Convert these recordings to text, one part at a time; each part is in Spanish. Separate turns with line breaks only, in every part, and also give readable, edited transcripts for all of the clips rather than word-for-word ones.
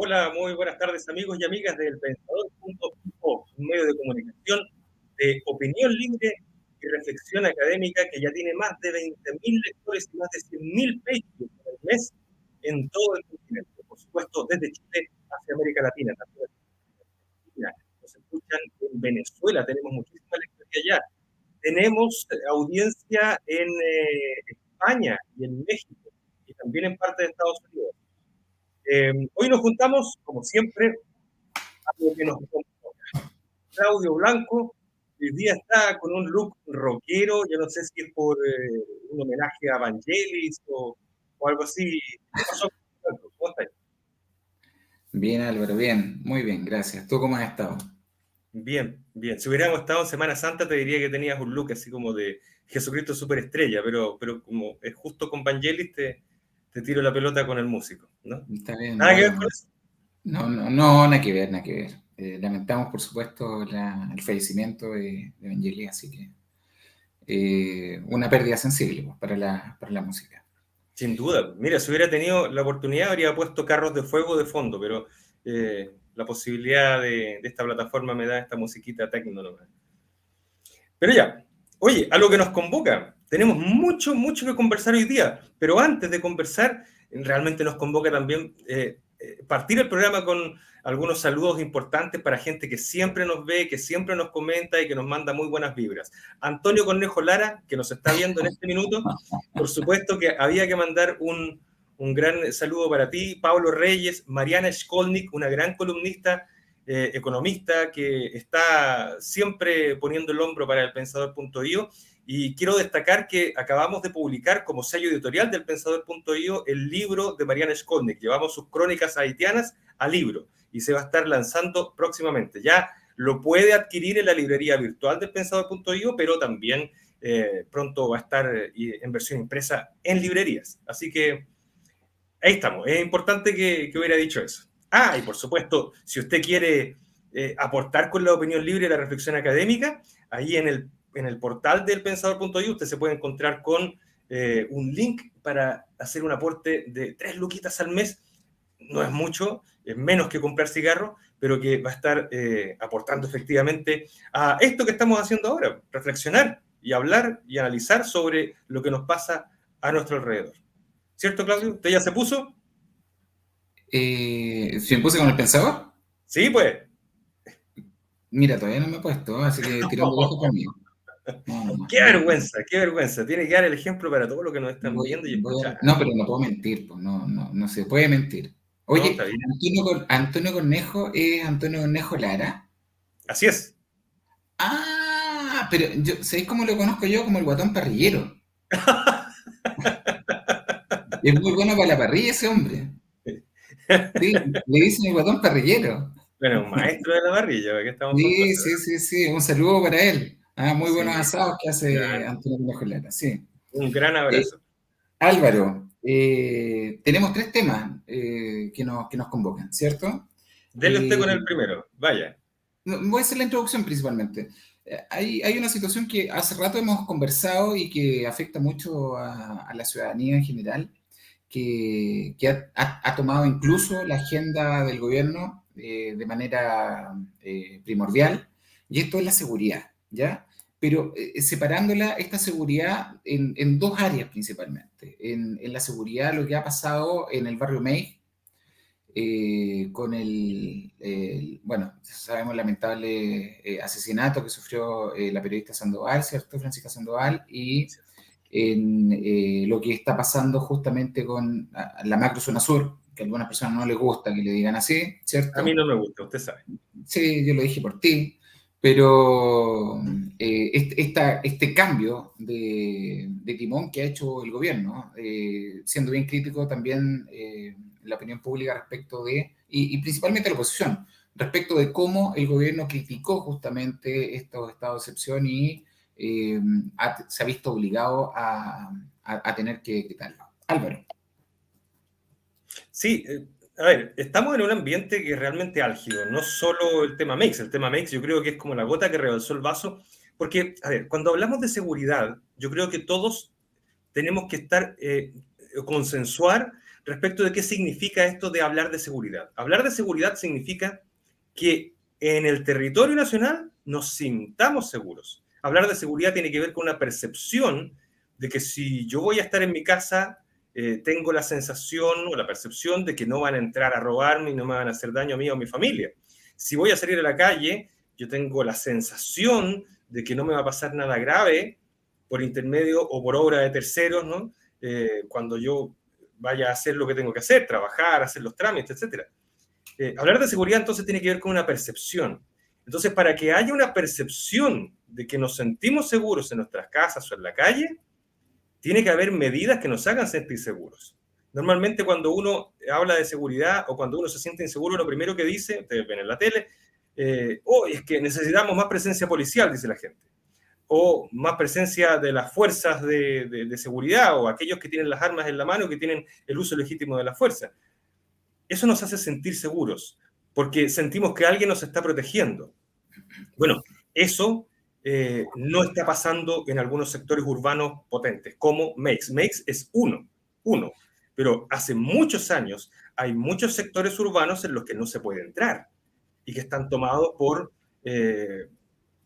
Hola, muy buenas tardes amigos y amigas del Pensador.info, un medio de comunicación de opinión libre y reflexión académica que ya tiene más de 20.000 lectores y más de 100.000 pages al mes en todo el continente. Por supuesto, desde Chile hacia América Latina, también en Argentina. Nos escuchan en Venezuela, tenemos muchísima lectura allá. Tenemos audiencia en España y en México y también en parte de Estados Unidos. Hoy nos juntamos, como siempre, a lo que nos convoca. Claudio Blanco, hoy día está con un look rockero, yo no sé si es por un homenaje a Vangelis o algo así. ¿Qué pasó, Blanco? ¿Cómo estás?
Bien, Álvaro, bien, muy bien, gracias. ¿Tú cómo has estado?
Bien, bien. Si hubiéramos estado en Semana Santa, te diría que tenías un look así como de Jesucristo superestrella, pero como es justo con Vangelis, te tiro la pelota con el músico, ¿no?
Está bien,
Nada que ver
bueno,
con eso.
no, nada que ver, nada que ver. Lamentamos, por supuesto, el fallecimiento de Vangelis, así que una pérdida sensible pues, para la música.
Sin duda. Mira, si hubiera tenido la oportunidad, habría puesto Carros de Fuego de fondo, pero la posibilidad de esta plataforma me da esta musiquita techno nomás. Pero ya, oye, a lo que nos convoca. Tenemos mucho, mucho que conversar hoy día, pero antes de conversar, realmente nos convoca también partir el programa con algunos saludos importantes para gente que siempre nos ve, que siempre nos comenta y que nos manda muy buenas vibras. Antonio Cornejo Lara, que nos está viendo en este minuto, por supuesto que había que mandar un gran saludo para ti, Pablo Reyes, Mariana Skolnik, una gran columnista economista que está siempre poniendo el hombro para el Pensador.io, y quiero destacar que acabamos de publicar como sello editorial del Pensador.io el libro de Mariana Skolnik. Llevamos sus crónicas haitianas a libro y se va a estar lanzando próximamente. Ya lo puede adquirir en la librería virtual del Pensador.io, pero también pronto va a estar en versión impresa en librerías. Así que ahí estamos. Es importante que hubiera dicho eso. Ah, y por supuesto, si usted quiere aportar con la opinión libre y la reflexión académica, ahí en el portal del pensador.io usted se puede encontrar con un link para hacer un aporte de 3 luquitas al mes. No es mucho, es menos que comprar cigarros, pero que va a estar aportando efectivamente a esto que estamos haciendo ahora, reflexionar y hablar y analizar sobre lo que nos pasa a nuestro alrededor. ¿Cierto, Claudio? ¿Usted ya se puso?
¿Si me puse con el pensador?
Sí, pues.
Mira, todavía no me he puesto, así que tirando lejos conmigo. No, no,
Qué
no, no.
vergüenza, qué vergüenza. Tiene que dar el ejemplo para todos los que nos están viendo y
No,
escuchando.
pero no puedo mentir, pues, no se puede mentir.
No,
Oye,
está bien.
Antonio Cornejo es Antonio Cornejo Lara.
Así es.
Ah, pero ¿sabéis cómo lo conozco yo? Como el guatón parrillero. Es muy bueno para la parrilla ese hombre. Sí, le dicen el guatón parrillero.
Bueno, un maestro de la parrilla, ¿para qué estamos con
Sí,
cosas?
sí, sí, sí. Un saludo para él. Ah, muy
Sí,
buenos asados que hace
gran,
Antonio Cornejo Lara, sí.
un gran
Eh,
abrazo.
Álvaro, tenemos tres temas que nos convocan, ¿cierto?
Dele usted
Eh,
con el primero. Vaya.
No, voy a hacer la introducción principalmente. Hay una situación que hace rato hemos conversado y que afecta mucho a la ciudadanía en general, que ha tomado incluso la agenda del gobierno de manera primordial, y esto es la seguridad, ¿ya? Pero separándola, esta seguridad en dos áreas principalmente. En la seguridad, lo que ha pasado en el barrio May, con bueno, sabemos lamentable asesinato que sufrió la periodista Sandoval, ¿cierto? Francisca Sandoval, y en lo que está pasando justamente con la macrozona sur, que a algunas personas no les gusta que le digan así,
A mí
¿cierto?
no me gusta, usted sabe.
Sí, yo lo dije por ti, pero este cambio de timón que ha hecho el gobierno, siendo bien crítico también la opinión pública respecto y principalmente la oposición, respecto de cómo el gobierno criticó justamente estos estados de excepción y se ha visto obligado a tener que quitarlo. Álvaro.
Sí, a ver, estamos en un ambiente que es realmente álgido, no solo el tema Makes yo creo que es como la gota que rebalsó el vaso, porque, a ver, cuando hablamos de seguridad, yo creo que todos tenemos que estar, consensuar respecto de qué significa esto de hablar de seguridad. Hablar de seguridad significa que en el territorio nacional nos sintamos seguros. Hablar de seguridad tiene que ver con una percepción de que si yo voy a estar en mi casa, tengo la sensación o la percepción de que no van a entrar a robarme y no me van a hacer daño a mí o a mi familia. Si voy a salir a la calle, yo tengo la sensación de que no me va a pasar nada grave por intermedio o por obra de terceros, ¿no? Cuando yo vaya a hacer lo que tengo que hacer, trabajar, hacer los trámites, etc. Hablar de seguridad entonces tiene que ver con una percepción. Entonces, para que haya una percepción de que nos sentimos seguros en nuestras casas o en la calle, tiene que haber medidas que nos hagan sentir seguros. Normalmente cuando uno habla de seguridad o cuando uno se siente inseguro, lo primero que dice, ustedes ven en la tele, es que necesitamos más presencia policial, dice la gente, o más presencia de las fuerzas de seguridad o aquellos que tienen las armas en la mano, que tienen el uso legítimo de la fuerza. Eso nos hace sentir seguros, porque sentimos que alguien nos está protegiendo. Bueno, eso no está pasando en algunos sectores urbanos potentes, como Meix. Meix es uno, pero hace muchos años hay muchos sectores urbanos en los que no se puede entrar y que están tomados por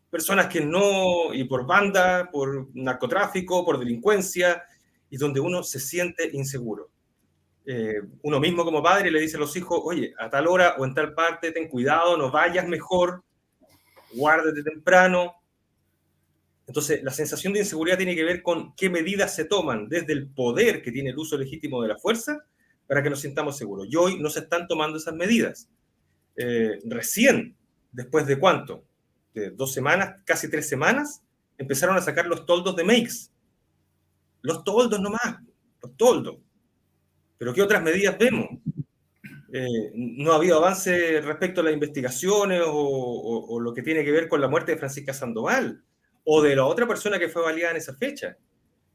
personas que no, y por banda, por narcotráfico, por delincuencia, y donde uno se siente inseguro. Uno mismo como padre le dice a los hijos, oye, a tal hora o en tal parte, ten cuidado, no vayas mejor, guárdate temprano. Entonces, la sensación de inseguridad tiene que ver con qué medidas se toman desde el poder que tiene el uso legítimo de la fuerza para que nos sintamos seguros. Y hoy no se están tomando esas medidas. Recién, después de ¿cuánto? De 2 semanas, casi 3 semanas, empezaron a sacar los toldos de Meix. Los toldos nomás, los toldos. Pero ¿qué otras medidas vemos? No ha habido avance respecto a las investigaciones o lo que tiene que ver con la muerte de Francisca Sandoval o de la otra persona que fue baleada en esa fecha.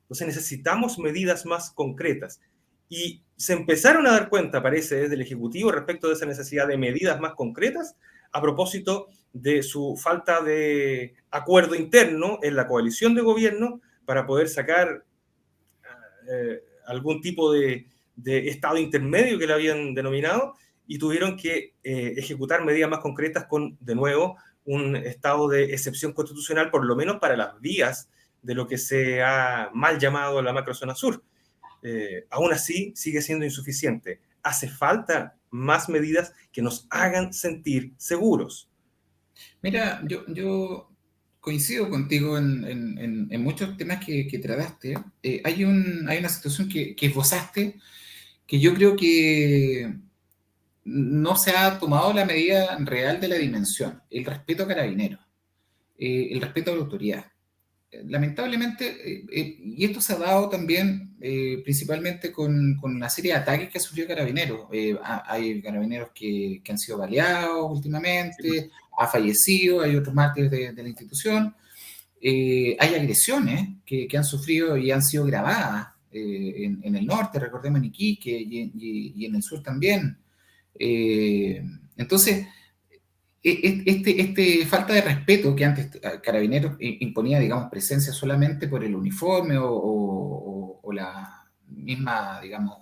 Entonces necesitamos medidas más concretas. Y se empezaron a dar cuenta, parece, desde el Ejecutivo respecto de esa necesidad de medidas más concretas a propósito de su falta de acuerdo interno en la coalición de gobierno para poder sacar algún tipo de estado intermedio que le habían denominado y tuvieron que ejecutar medidas más concretas con, de nuevo, un estado de excepción constitucional, por lo menos para las vías de lo que se ha mal llamado la macrozona sur. Aún así, sigue siendo insuficiente. Hace falta más medidas que nos hagan sentir seguros.
Mira, yo coincido contigo en muchos temas que trataste. Hay una situación que esbozaste que yo creo que no se ha tomado la medida real de la dimensión, el respeto a carabineros, el respeto a la autoridad. Lamentablemente, y esto se ha dado también principalmente con una serie de ataques que ha sufrido Carabineros. Hay carabineros que han sido baleados últimamente, ha fallecido, hay otros mártires de la institución. Hay agresiones que han sufrido y han sido grabadas en el norte, recordemos en Iquique y en el sur también. Entonces, falta de respeto que antes Carabineros imponía, digamos, presencia solamente por el uniforme o la misma, digamos,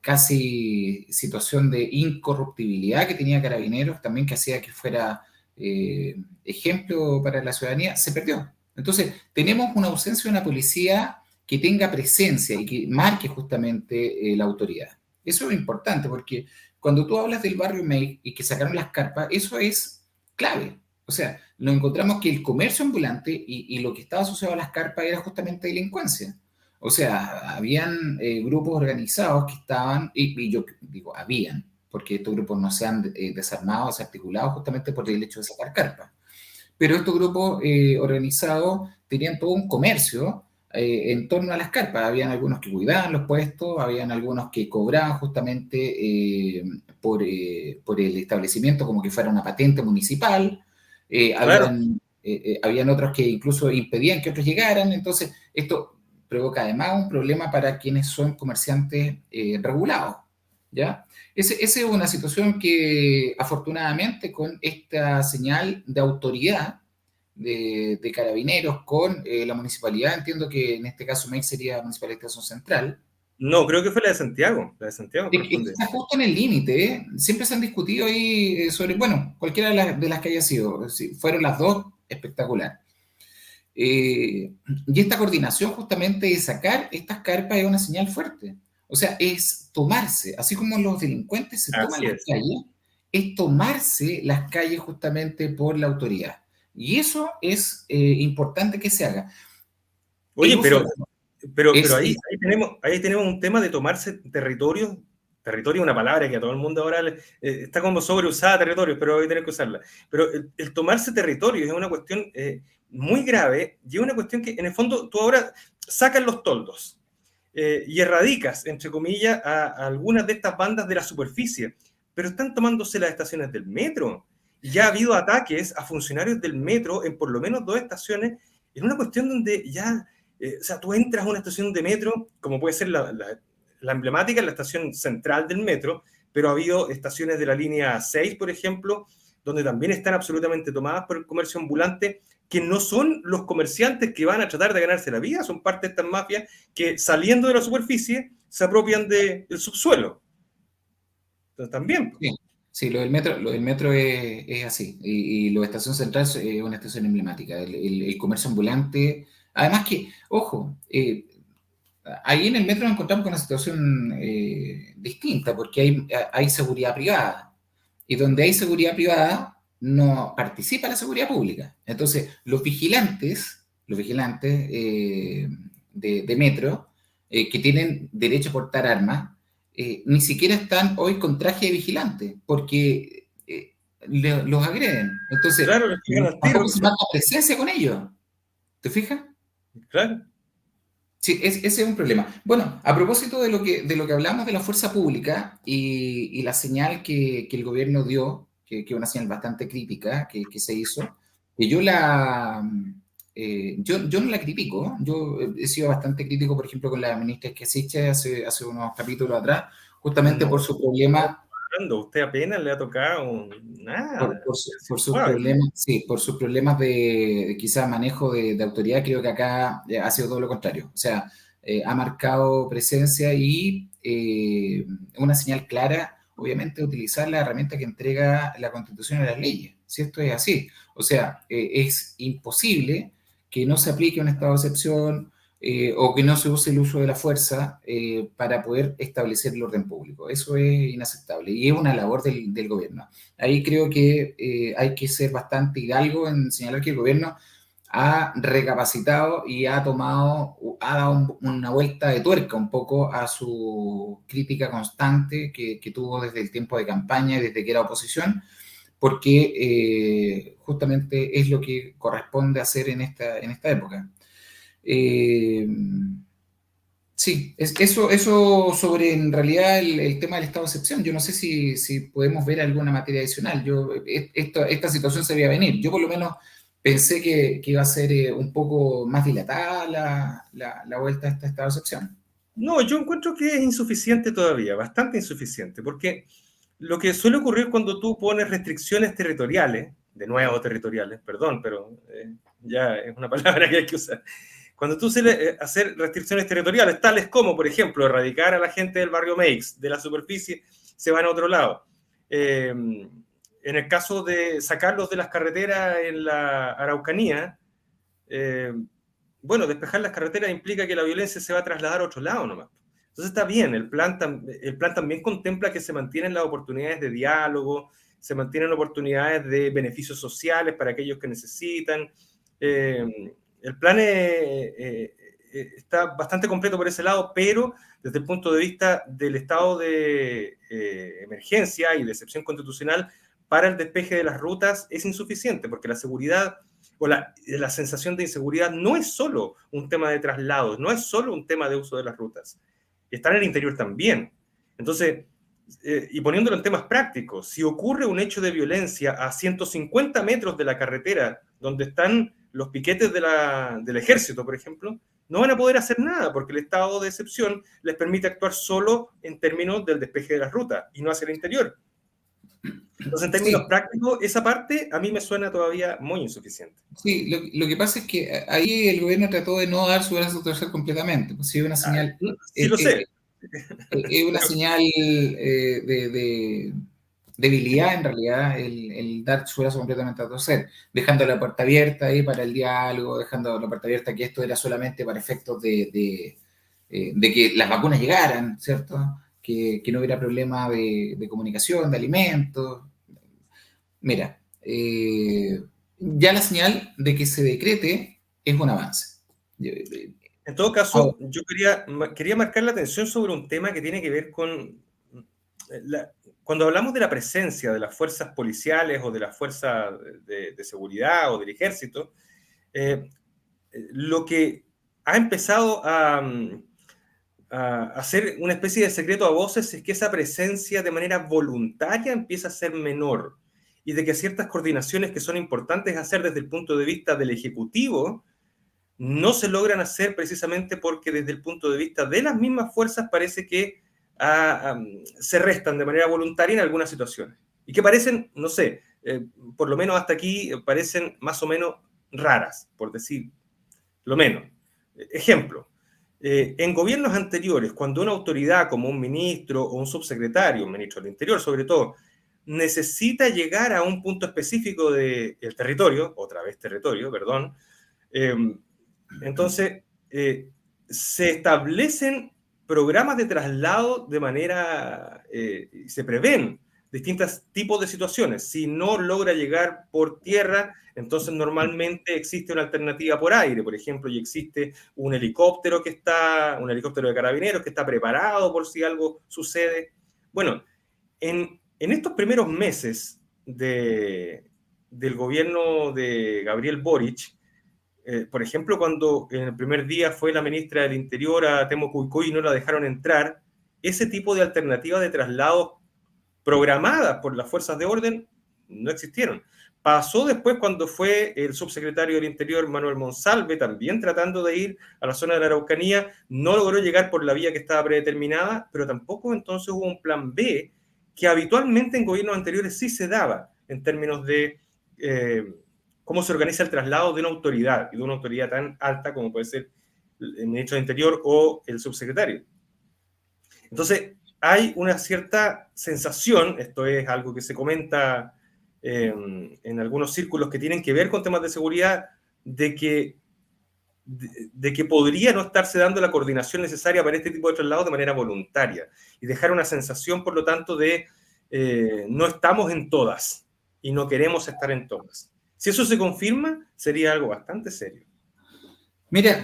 casi situación de incorruptibilidad que tenía Carabineros, también que hacía que fuera ejemplo para la ciudadanía, se perdió. Entonces, tenemos una ausencia de una policía que tenga presencia y que marque justamente la autoridad. Eso es importante porque cuando tú hablas del barrio Meix y que sacaron las carpas, eso es clave. O sea, nos encontramos que el comercio ambulante y lo que estaba asociado a las carpas era justamente delincuencia. O sea, habían grupos organizados que estaban, y yo digo, habían, porque estos grupos no se han desarmado, desarticulado justamente por el hecho de sacar carpas. Pero estos grupos organizados tenían todo un comercio en torno a las carpas. Habían algunos que cuidaban los puestos, habían algunos que cobraban justamente por el establecimiento como que fuera una patente municipal.
Claro.
Habían otros que incluso impedían que otros llegaran. Entonces, esto provoca además un problema para quienes son comerciantes regulados, ¿ya? Esa es una situación que afortunadamente con esta señal de autoridad de Carabineros con la municipalidad, entiendo que en este caso MEX sería Municipalidad de Estación Central,
No, creo que fue la de Santiago
Es que
corresponde.
está justo en el límite, ¿eh? Siempre se han discutido ahí sobre, bueno, cualquiera de las que haya sido. Si fueron las dos, espectacular. Y esta coordinación justamente de sacar estas carpas es una señal fuerte. O sea, es tomarse, así como los delincuentes se toman
Así
las
es.
calles, es tomarse las calles justamente por la autoridad. Y eso es importante que se haga. El
Oye,
uso
pero
es,
ahí tenemos un tema de tomarse territorios. Territorio es una palabra que a todo el mundo ahora está como sobreusada, territorios, pero hoy tener que usarla. Pero el tomarse territorios es una cuestión muy grave y es una cuestión que en el fondo tú ahora sacas los toldos y erradicas, entre comillas, a algunas de estas bandas de la superficie, pero están tomándose las estaciones del metro. Y ya ha habido ataques a funcionarios del metro en por lo menos 2 estaciones, en una cuestión donde ya o sea, tú entras a una estación de metro, como puede ser la emblemática, la estación central del metro, pero ha habido estaciones de la línea 6, por ejemplo, donde también están absolutamente tomadas por el comercio ambulante, que no son los comerciantes que van a tratar de ganarse la vida, son parte de estas mafias que saliendo de la superficie se apropian del subsuelo. Entonces también.
sí, sí, lo del metro es así. Y lo de Estación Central es una estación emblemática. El comercio ambulante. Además que, ojo, ahí en el metro nos encontramos con una situación distinta, porque hay seguridad privada. Y donde hay seguridad privada, no participa la seguridad pública. Entonces, los vigilantes de metro, que tienen derecho a portar armas, ni siquiera están hoy con traje de vigilante, porque los agreden. Entonces,
Claro, les llegan al tiro,
tampoco
pues,
se marca presencia con ellos. ¿Te fijas?
claro.
Sí, ese es un problema. Bueno, a propósito de lo que hablamos de la fuerza pública y la señal que el gobierno dio, que es una señal bastante crítica que se hizo, que yo no la critico, yo he sido bastante crítico, por ejemplo, con la ministra Esquesiche hace unos capítulos atrás, justamente
No,
por su problema
usted apenas le ha tocado nada.
por sus
Suave.
problemas, sí, por sus problemas de quizás manejo de autoridad, creo que acá ha sido todo lo contrario. O sea, ha marcado presencia y una señal clara, obviamente, de utilizar la herramienta que entrega la Constitución y las leyes. Si esto es así. O sea, es imposible que no se aplique un estado de excepción o que no se use el uso de la fuerza para poder establecer el orden público. Eso es inaceptable y es una labor del gobierno. Ahí creo que hay que ser bastante hidalgo en señalar que el gobierno ha recapacitado y ha dado una vuelta de tuerca un poco a su crítica constante que tuvo desde el tiempo de campaña y desde que era oposición, porque justamente es lo que corresponde hacer en esta época. Eh, sí, eso sobre en realidad el tema del estado de excepción. Yo no sé si podemos ver alguna materia adicional. Esta situación se veía venir. Yo por lo menos pensé que iba a ser un poco más dilatada la vuelta a este estado de excepción.
No, yo encuentro que es insuficiente todavía, bastante insuficiente, porque lo que suele ocurrir cuando tú pones restricciones territoriales, de nuevo territoriales, perdón, pero ya es una palabra que hay que usar. Cuando tú sueles hacer restricciones territoriales, tales como, por ejemplo, erradicar a la gente del barrio Meix, de la superficie, se van a otro lado. En el caso de sacarlos de las carreteras en la Araucanía, bueno, despejar las carreteras implica que la violencia se va a trasladar a otro lado nomás. Entonces está bien, el plan también contempla que se mantienen las oportunidades de diálogo, se mantienen oportunidades de beneficios sociales para aquellos que necesitan. El plan está bastante completo por ese lado, pero desde el punto de vista del estado de emergencia y de excepción constitucional para el despeje de las rutas es insuficiente, porque la seguridad o la sensación de inseguridad no es solo un tema de traslados, no es solo un tema de uso de las rutas, está en el interior también. Entonces, y poniéndolo en temas prácticos, si ocurre un hecho de violencia a 150 metros de la carretera donde están los piquetes del ejército, por ejemplo, no van a poder hacer nada porque el estado de excepción les permite actuar solo en términos del despeje de las rutas y no hacia el interior. Entonces, en términos
Sí,
prácticos, esa parte a mí me suena todavía muy insuficiente.
sí, lo que pasa es que ahí el gobierno trató de no dar su brazo a torcer completamente, pues sí, una
Ah,
señal.
sí lo sé.
Es una señal de debilidad, en realidad, el dar su brazo completamente a torcer, dejando la puerta abierta ahí para el diálogo, dejando la puerta abierta que esto era solamente para efectos de que las vacunas llegaran, ¿cierto? Que no hubiera problema de comunicación, de alimentos. Mira, ya la señal de que se decrete es un avance.
En todo caso, yo quería marcar la atención sobre un tema que tiene que ver con cuando hablamos de la presencia de las fuerzas policiales o de las fuerzas de seguridad o del ejército, lo que ha empezado a hacer una especie de secreto a voces es que esa presencia de manera voluntaria empieza a ser menor y de que ciertas coordinaciones que son importantes hacer desde el punto de vista del Ejecutivo no se logran hacer precisamente porque desde el punto de vista de las mismas fuerzas parece que se restan de manera voluntaria en algunas situaciones. Y que parecen, no sé, por lo menos hasta aquí parecen más o menos raras, por decir lo menos. Ejemplo, en gobiernos anteriores, cuando una autoridad como un ministro o un subsecretario, un ministro del Interior sobre todo, necesita llegar a un punto específico del territorio, otra vez territorio, perdón, entonces se establecen programas de traslado de manera, se prevén distintos tipos de situaciones. Si no logra llegar por tierra, entonces normalmente existe una alternativa por aire, por ejemplo, y existe un helicóptero de carabineros que está preparado por si algo sucede. Bueno, en estos primeros meses del gobierno de Gabriel Boric, por ejemplo, cuando en el primer día fue la ministra del Interior a Temucuicó y no la dejaron entrar, ese tipo de alternativas de traslado programadas por las fuerzas de orden no existieron. Pasó después cuando fue el subsecretario del Interior, Manuel Monsalve, también tratando de ir a la zona de la Araucanía, no logró llegar por la vía que estaba predeterminada, pero tampoco entonces hubo un plan B que habitualmente en gobiernos anteriores sí se daba en términos de cómo se organiza el traslado de una autoridad, y de una autoridad tan alta como puede ser el ministro del Interior o el subsecretario. Entonces, hay una cierta sensación, esto es algo que se comenta en algunos círculos que tienen que ver con temas de seguridad, de que podría no estarse dando la coordinación necesaria para este tipo de traslados de manera voluntaria y dejar una sensación, por lo tanto, de no estamos en todas y no queremos estar en todas. Si eso se confirma, sería algo bastante serio.
Mira,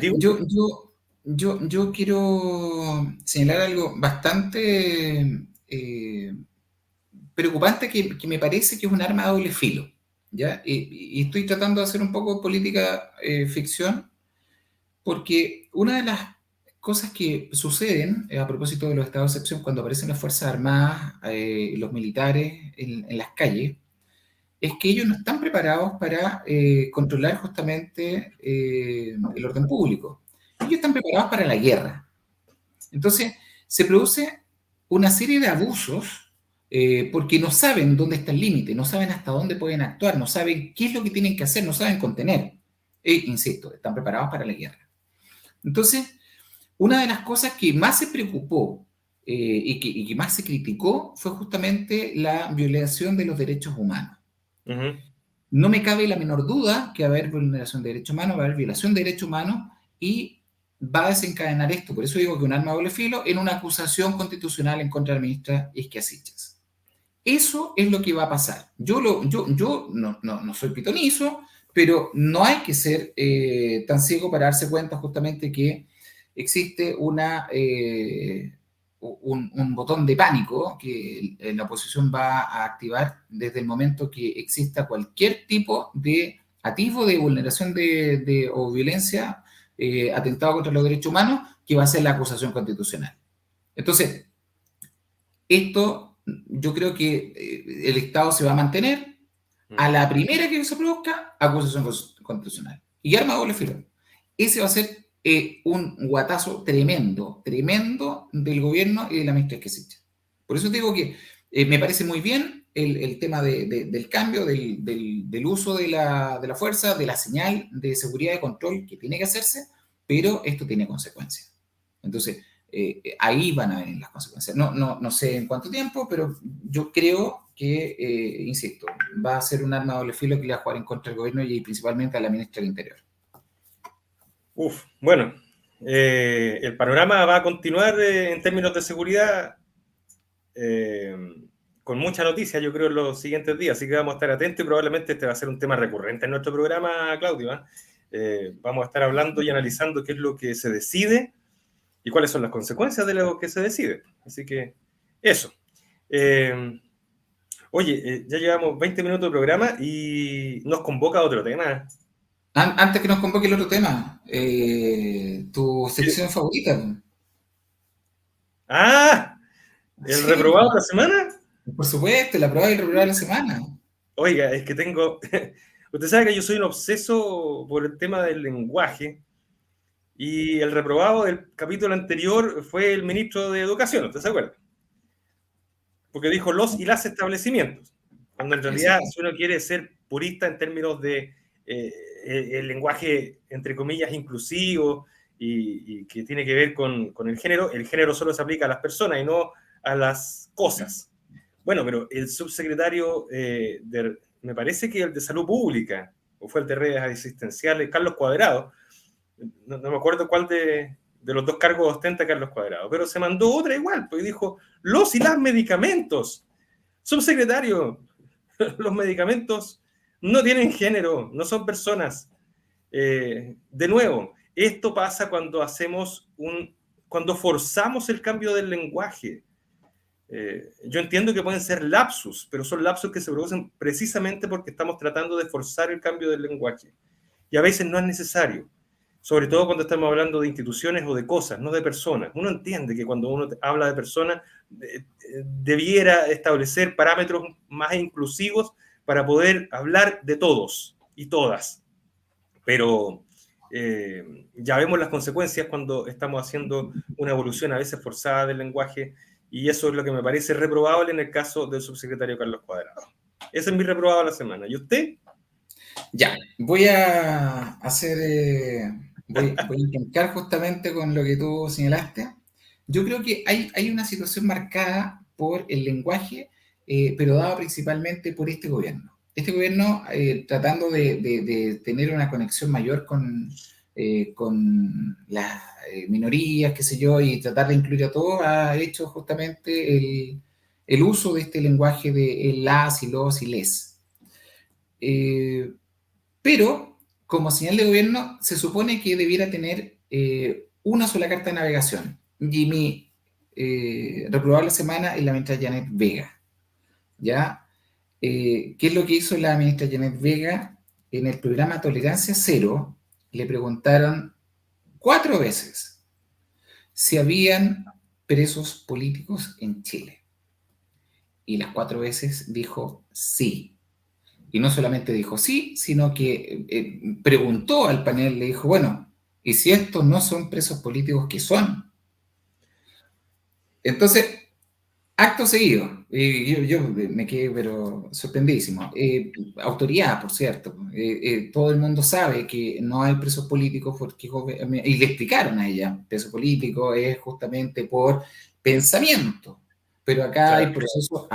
yo quiero señalar algo bastante preocupante que me parece que es un arma de doble filo, ¿ya? Y estoy tratando de hacer un poco política ficción, porque una de las cosas que suceden a propósito de los estados de excepción cuando aparecen las Fuerzas Armadas, los militares en las calles, es que ellos no están preparados para controlar justamente el orden público. Ellos están preparados para la guerra. Entonces, se produce una serie de abusos porque no saben dónde está el límite, no saben hasta dónde pueden actuar, no saben qué es lo que tienen que hacer, no saben contener. Insisto, están preparados para la guerra. Entonces, una de las cosas que más se preocupó y que más se criticó fue justamente la violación de los derechos humanos.
Uh-huh.
No me cabe la menor duda que va a haber vulneración de derechos humanos, va a haber violación de derechos humanos y va a desencadenar esto. Por eso digo que un arma de doble filo en una acusación constitucional en contra de la ministra Isquia Siches. Eso es lo que va a pasar. Yo no soy pitonizo, pero no hay que ser tan ciego para darse cuenta justamente que existe un botón de pánico que la oposición va a activar desde el momento que exista cualquier tipo de atisbo de vulneración o violencia, atentado contra los derechos humanos, que va a ser la acusación constitucional. Entonces, esto yo creo que el Estado se va a mantener a la primera que se produzca, acusación constitucional. Y arma doble filo. Ese va a ser un guatazo tremendo, tremendo del gobierno y de la ministra Isquia Siches. Por eso digo que me parece muy bien el tema del cambio, del uso de la fuerza, de la señal de seguridad y control que tiene que hacerse, pero esto tiene consecuencias. Entonces, ahí van a venir las consecuencias. No sé en cuánto tiempo, pero yo creo que, insisto, va a ser un arma de doble filo que le va a jugar en contra del gobierno y principalmente a la ministra del Interior.
Bueno, el panorama va a continuar en términos de seguridad con mucha noticia, yo creo, en los siguientes días, así que vamos a estar atentos y probablemente este va a ser un tema recurrente en nuestro programa, Claudio. Vamos a estar hablando y analizando qué es lo que se decide y cuáles son las consecuencias de lo que se decide. Así que eso. Oye, ya llevamos 20 minutos de programa y nos convoca otro tema.
Antes que nos convoque el otro tema, tu sección favorita.
¡Ah! ¿El
Sí,
reprobado de la semana?
por supuesto, la prueba y el reprobado de la semana.
Oiga, es que tengo... Usted sabe que yo soy un obseso por el tema del lenguaje y el reprobado del capítulo anterior fue el ministro de Educación, ¿usted se acuerda? Porque dijo los y las establecimientos, cuando en realidad
Exacto.
si uno quiere ser purista en términos de el lenguaje, entre comillas, inclusivo y que tiene que ver con el género solo se aplica a las personas y no a las cosas. Bueno, pero el subsecretario me parece que el de Salud Pública, o fue el de redes asistenciales, Carlos Cuadrado, no me acuerdo cuál de los dos cargos ostenta Carlos Cuadrado, pero se mandó otra igual, pues dijo, los y las medicamentos. Subsecretario, los medicamentos no tienen género, no son personas. De nuevo, esto pasa cuando cuando forzamos el cambio del lenguaje. Yo entiendo que pueden ser lapsus, pero son lapsus que se producen precisamente porque estamos tratando de forzar el cambio del lenguaje. Y a veces no es necesario, sobre todo cuando estamos hablando de instituciones o de cosas, no de personas. Uno entiende que cuando uno habla de personas, debiera establecer parámetros más inclusivos para poder hablar de todos y todas. Pero ya vemos las consecuencias cuando estamos haciendo una evolución a veces forzada del lenguaje y eso es lo que me parece reprobable en el caso del subsecretario Carlos Cuadrado. Ese es mi reprobado de la semana. ¿Y usted?
Ya, voy a hacer, voy a intentar justamente con lo que tú señalaste. Yo creo que hay una situación marcada por el lenguaje, pero dada principalmente por este gobierno. Este gobierno, tratando de tener una conexión mayor con las minorías, qué sé yo, y tratar de incluir a todos, ha hecho justamente el uso de este lenguaje de las y los y les. Pero, como señal de gobierno, se supone que debiera tener una sola carta de navegación. Y mi reprobable semana es la ministra Janet Vega. ¿Ya? ¿Qué es lo que hizo la ministra Janet Vega? En el programa Tolerancia Cero le preguntaron 4 veces si habían presos políticos en Chile. Y las 4 veces dijo sí. Y no solamente dijo sí, sino que preguntó al panel, le dijo, bueno, ¿y si estos no son presos políticos, qué son? Entonces, acto seguido, yo me quedé pero sorprendidísimo. Autoridad, por cierto. Todo el mundo sabe que no hay presos políticos porque, y le explicaron a ella, preso político es justamente por pensamiento. Pero
Claro.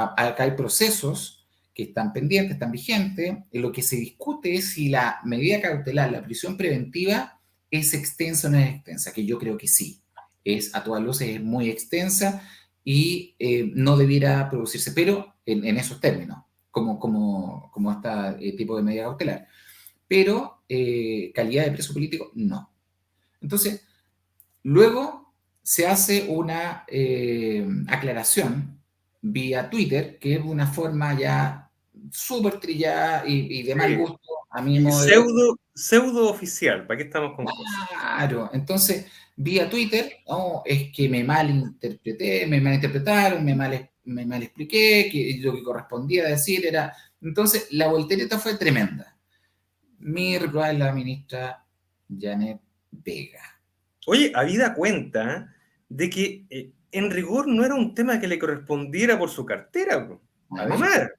acá hay procesos que están pendientes, están vigentes. Lo que se discute es si la medida cautelar, la prisión preventiva, es extensa o no es extensa, que yo creo que sí. A todas luces es muy extensa y no debiera producirse, pero en esos términos, como este tipo de medida cautelar. Pero calidad de preso político, no. Entonces, luego se hace una aclaración vía Twitter, que es una forma ya súper trillada y de mal
Sí.
gusto, a mi
Y
modo de ver.
pseudo oficial, ¿para qué estamos con cosas?
Claro, entonces vía Twitter, no, es que me malinterpreté, me malinterpretaron, me mal expliqué, que lo que correspondía decir era. Entonces la voltereta fue tremenda. Mi reprobar es la ministra Janet Vega.
Oye, habida cuenta de que en rigor no era un tema que le correspondiera por su cartera, bro.
Además,
Además,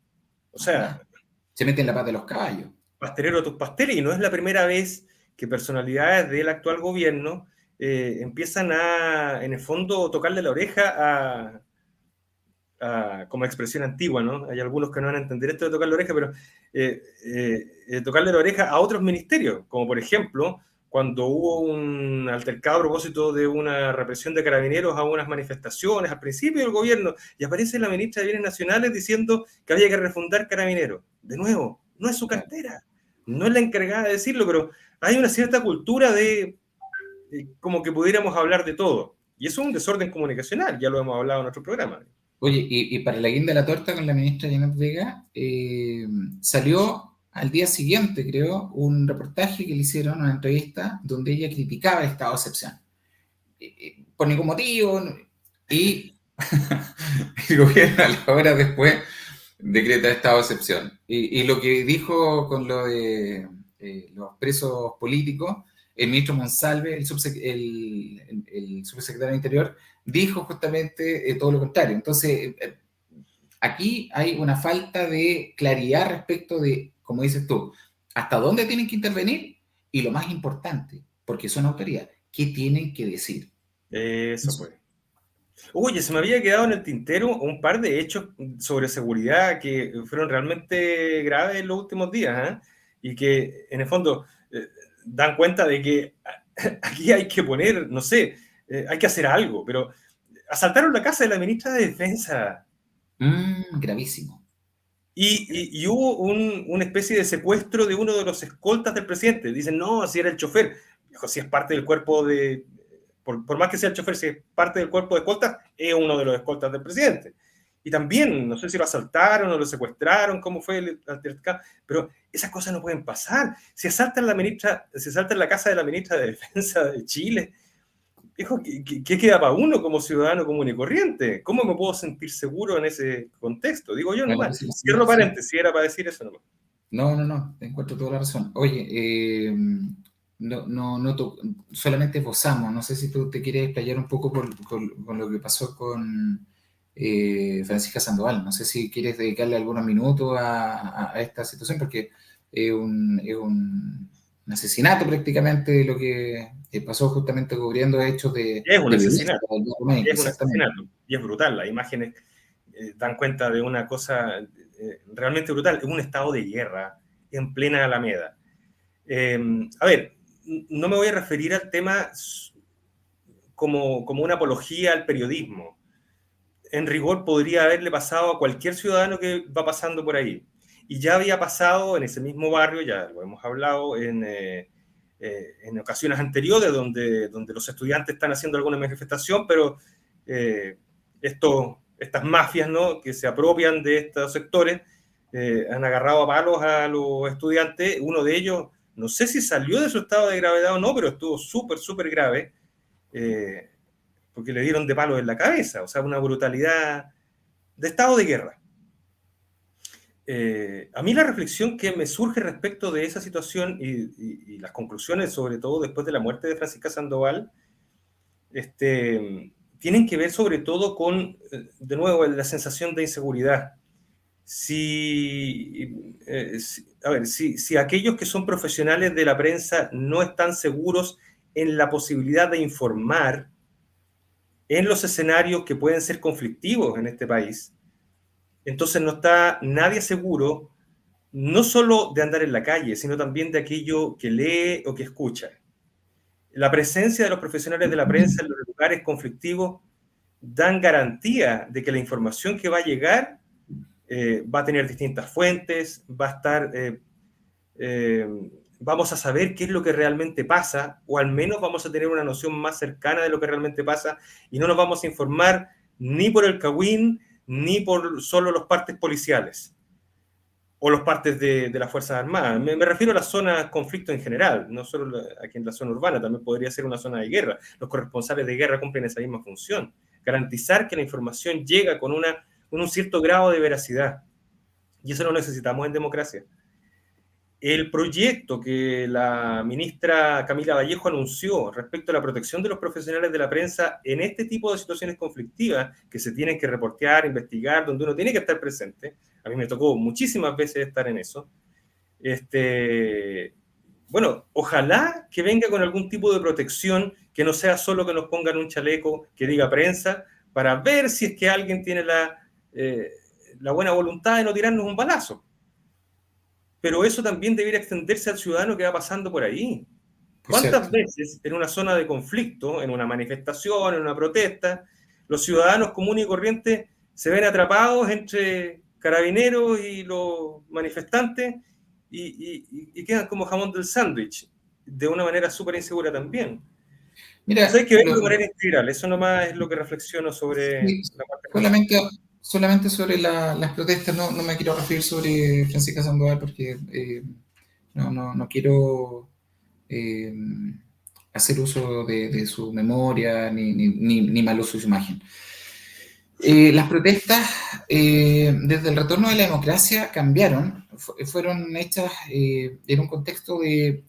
o sea,
además, se mete en la pata de los caballos.
pastelero tus pasteles, y no es la primera vez que personalidades del actual gobierno empiezan a, en el fondo, tocarle la oreja como expresión antigua, ¿no? Hay algunos que no van a entender esto de tocar la oreja, pero tocarle la oreja a otros ministerios, como por ejemplo, cuando hubo un altercado a propósito de una represión de carabineros a unas manifestaciones al principio del gobierno, y aparece la ministra de Bienes Nacionales diciendo que había que refundar carabineros. De nuevo, no es su cartera, no es la encargada de decirlo, pero hay una cierta cultura de como que pudiéramos hablar de todo. Y eso es un desorden comunicacional, ya lo hemos hablado en otro programa.
Oye, y para la guinda de la torta con la ministra Janet Vega, salió al día siguiente, creo, un reportaje que le hicieron, una entrevista, donde ella criticaba el estado de excepción. Por ningún motivo, y el gobierno a la hora después decreta estado de excepción. Y lo que dijo con lo de los presos políticos, el ministro Monsalve, el subsecretario de Interior, dijo justamente todo lo contrario. Entonces, aquí hay una falta de claridad respecto de, como dices tú, hasta dónde tienen que intervenir y lo más importante, porque son autoridad, ¿qué tienen que decir?
Eso pues. Oye, se me había quedado en el tintero un par de hechos sobre seguridad que fueron realmente graves en los últimos días, ¿eh? Y que en el fondo dan cuenta de que aquí hay que poner, no sé, hay que hacer algo, pero asaltaron la casa de la ministra de Defensa.
Gravísimo.
Y hubo una especie de secuestro de uno de los escoltas del presidente. Dicen, no, así era el chofer. Dijo, si es parte del cuerpo de... Por más que sea el chofer, si es parte del cuerpo de escoltas, es uno de los escoltas del presidente. Y también, no sé si lo asaltaron o lo secuestraron, cómo fue el altercado, pero esas cosas no pueden pasar. Si asaltan la casa de la ministra de Defensa de Chile, hijo, ¿qué queda para uno como ciudadano común y corriente? ¿Cómo me puedo sentir seguro en ese contexto? Digo yo
Bueno,
nomás.
sí,
Cierro
sí.
paréntesis, era para decir eso nomás.
No, te encuentro toda la razón. Oye, solamente esbozamos, no sé si tú te quieres explayar un poco con lo que pasó con Francisca Sandoval, no sé si quieres dedicarle algunos minutos a esta situación, porque un asesinato prácticamente lo que pasó justamente cubriendo hechos
Es un
de violencia.
asesinato, es un
Exactamente.
asesinato. Y es brutal, las imágenes dan cuenta de una cosa realmente brutal. Es un estado de guerra en plena Alameda. A ver, no me voy a referir al tema como una apología al periodismo. En rigor podría haberle pasado a cualquier ciudadano que va pasando por ahí. Y ya había pasado en ese mismo barrio, ya lo hemos hablado en ocasiones anteriores, donde los estudiantes están haciendo alguna manifestación, pero estas mafias, ¿no?, que se apropian de estos sectores han agarrado a palos a los estudiantes. Uno de ellos, no sé si salió de su estado de gravedad o no, pero estuvo súper, súper grave. Porque le dieron de palos en la cabeza, o sea, una brutalidad de estado de guerra. A mí la reflexión que me surge respecto de esa situación y las conclusiones, sobre todo después de la muerte de Francisca Sandoval, tienen que ver sobre todo con, de nuevo, la sensación de inseguridad. Si aquellos que son profesionales de la prensa no están seguros en la posibilidad de informar en los escenarios que pueden ser conflictivos en este país, entonces no está nadie seguro, no solo de andar en la calle, sino también de aquello que lee o que escucha. La presencia de los profesionales de la prensa en los lugares conflictivos dan garantía de que la información que va a llegar va a tener distintas fuentes, va a estar... vamos a saber qué es lo que realmente pasa, o al menos vamos a tener una noción más cercana de lo que realmente pasa, y no nos vamos a informar ni por el Cagüín, ni por solo los partes policiales, o los partes de las Fuerzas Armadas. Me refiero a las zonas de conflicto en general, no solo aquí en la zona urbana, también podría ser una zona de guerra. Los corresponsales de guerra cumplen esa misma función, garantizar que la información llega con un cierto grado de veracidad, y eso lo necesitamos en democracia. El proyecto que la ministra Camila Vallejo anunció respecto a la protección de los profesionales de la prensa en este tipo de situaciones conflictivas que se tienen que reportear, investigar, donde uno tiene que estar presente, a mí me tocó muchísimas veces estar en eso, bueno, ojalá que venga con algún tipo de protección, que no sea solo que nos pongan un chaleco que diga prensa, para ver si es que alguien tiene la buena voluntad de no tirarnos un balazo. Pero eso también debería extenderse al ciudadano que va pasando por ahí.
por cierto.
¿Cuántas veces en una zona de conflicto, en una manifestación, en una protesta, los ciudadanos comunes y corrientes se ven atrapados entre carabineros y los manifestantes y quedan como jamón del sándwich, de una manera súper insegura también? Entonces
Mira,
hay que verlo de manera integral, eso nomás es lo que reflexiono sobre
sí,
la parte política.
solamente, solamente sobre las protestas, no, no me quiero referir sobre Francisca Sandoval porque no quiero eh, hacer uso de su memoria ni mal uso de su imagen. Las protestas desde el retorno de la democracia cambiaron, fueron hechas en un contexto de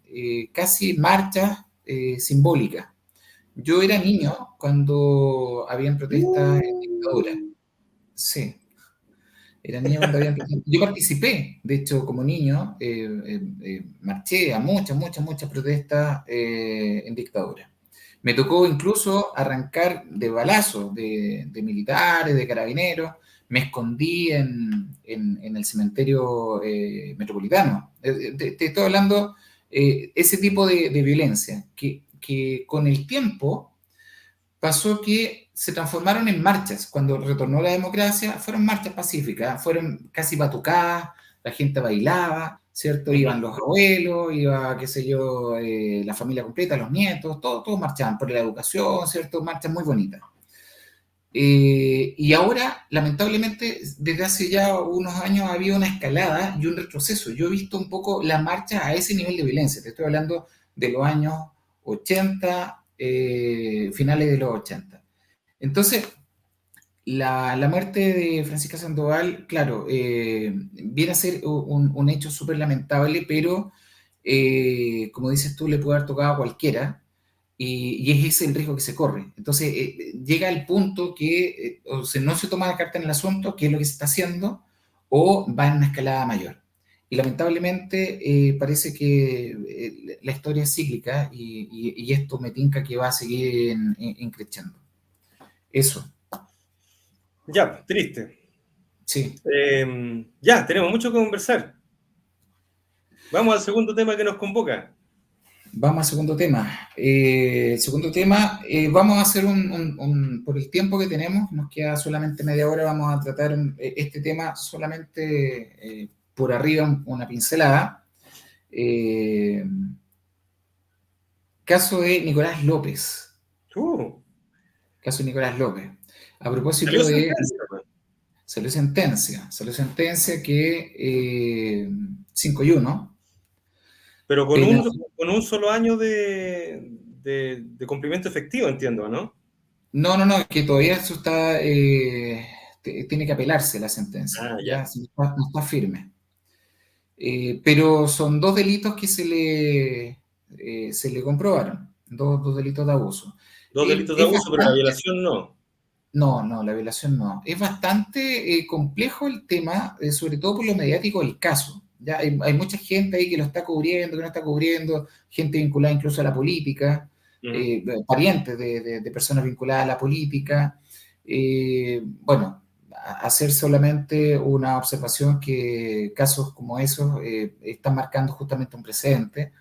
casi marchas simbólicas. Yo era niño cuando habían protestas en dictadura. Sí, era niño cuando habían protestas. Yo participé, de hecho, como niño, marché a muchas protestas en dictadura. Me tocó incluso arrancar de balazos de militares, de carabineros. Me escondí en el cementerio metropolitano. Te estoy hablando ese tipo de violencia que con el tiempo pasó que se transformaron en marchas. Cuando retornó la democracia, fueron marchas pacíficas, fueron casi batucadas, la gente bailaba, ¿cierto? Iban los abuelos, iba, qué sé yo, la familia completa, los nietos, todos marchaban por la educación, ¿cierto? Marchas muy bonitas. Y ahora, lamentablemente, desde hace ya unos años ha habido una escalada y un retroceso. Yo he visto un poco la marcha a ese nivel de violencia. Te estoy hablando de los años 80, finales de los 80. Entonces, la muerte de Francisca Sandoval, claro, viene a ser un hecho súper lamentable, pero como dices tú, le puede haber tocado a cualquiera y es ese el riesgo que se corre. Entonces, llega el punto que o se, no se toma la carta en el asunto, que es lo que se está haciendo, o va en una escalada mayor. Y lamentablemente parece que la historia es cíclica y esto me tinca que va a seguir creciendo. Eso,
Ya, triste.
sí.
Ya, tenemos mucho que conversar. Vamos al segundo tema que nos convoca.
Vamos al segundo tema. Segundo tema, vamos a hacer por el tiempo que tenemos, nos queda solamente media hora, vamos a tratar este tema solamente por arriba, una pincelada. Eh, caso de Nicolás López.
Uh,
Caso de Nicolás López. A
Salió
propósito de...
sentencia, pues.
Salió sentencia que 5-1.
Pero
Pena.
con un solo año de cumplimiento efectivo, entiendo, ¿no?
No, que todavía eso está, tiene que apelarse la sentencia,
Ah, ya.
ya no está firme. Pero son dos delitos que se le comprobaron, dos delitos de abuso.
Dos delitos de
Es
abuso, pero la
bastante,
violación no.
no, la violación no. Es bastante complejo el tema, sobre todo por lo mediático del caso. Ya hay mucha gente ahí que lo está cubriendo, que no está cubriendo, gente vinculada incluso a la política,
Ujú.
parientes de personas vinculadas a la política. Bueno, hacer solamente una observación que casos como esos están marcando justamente un precedente,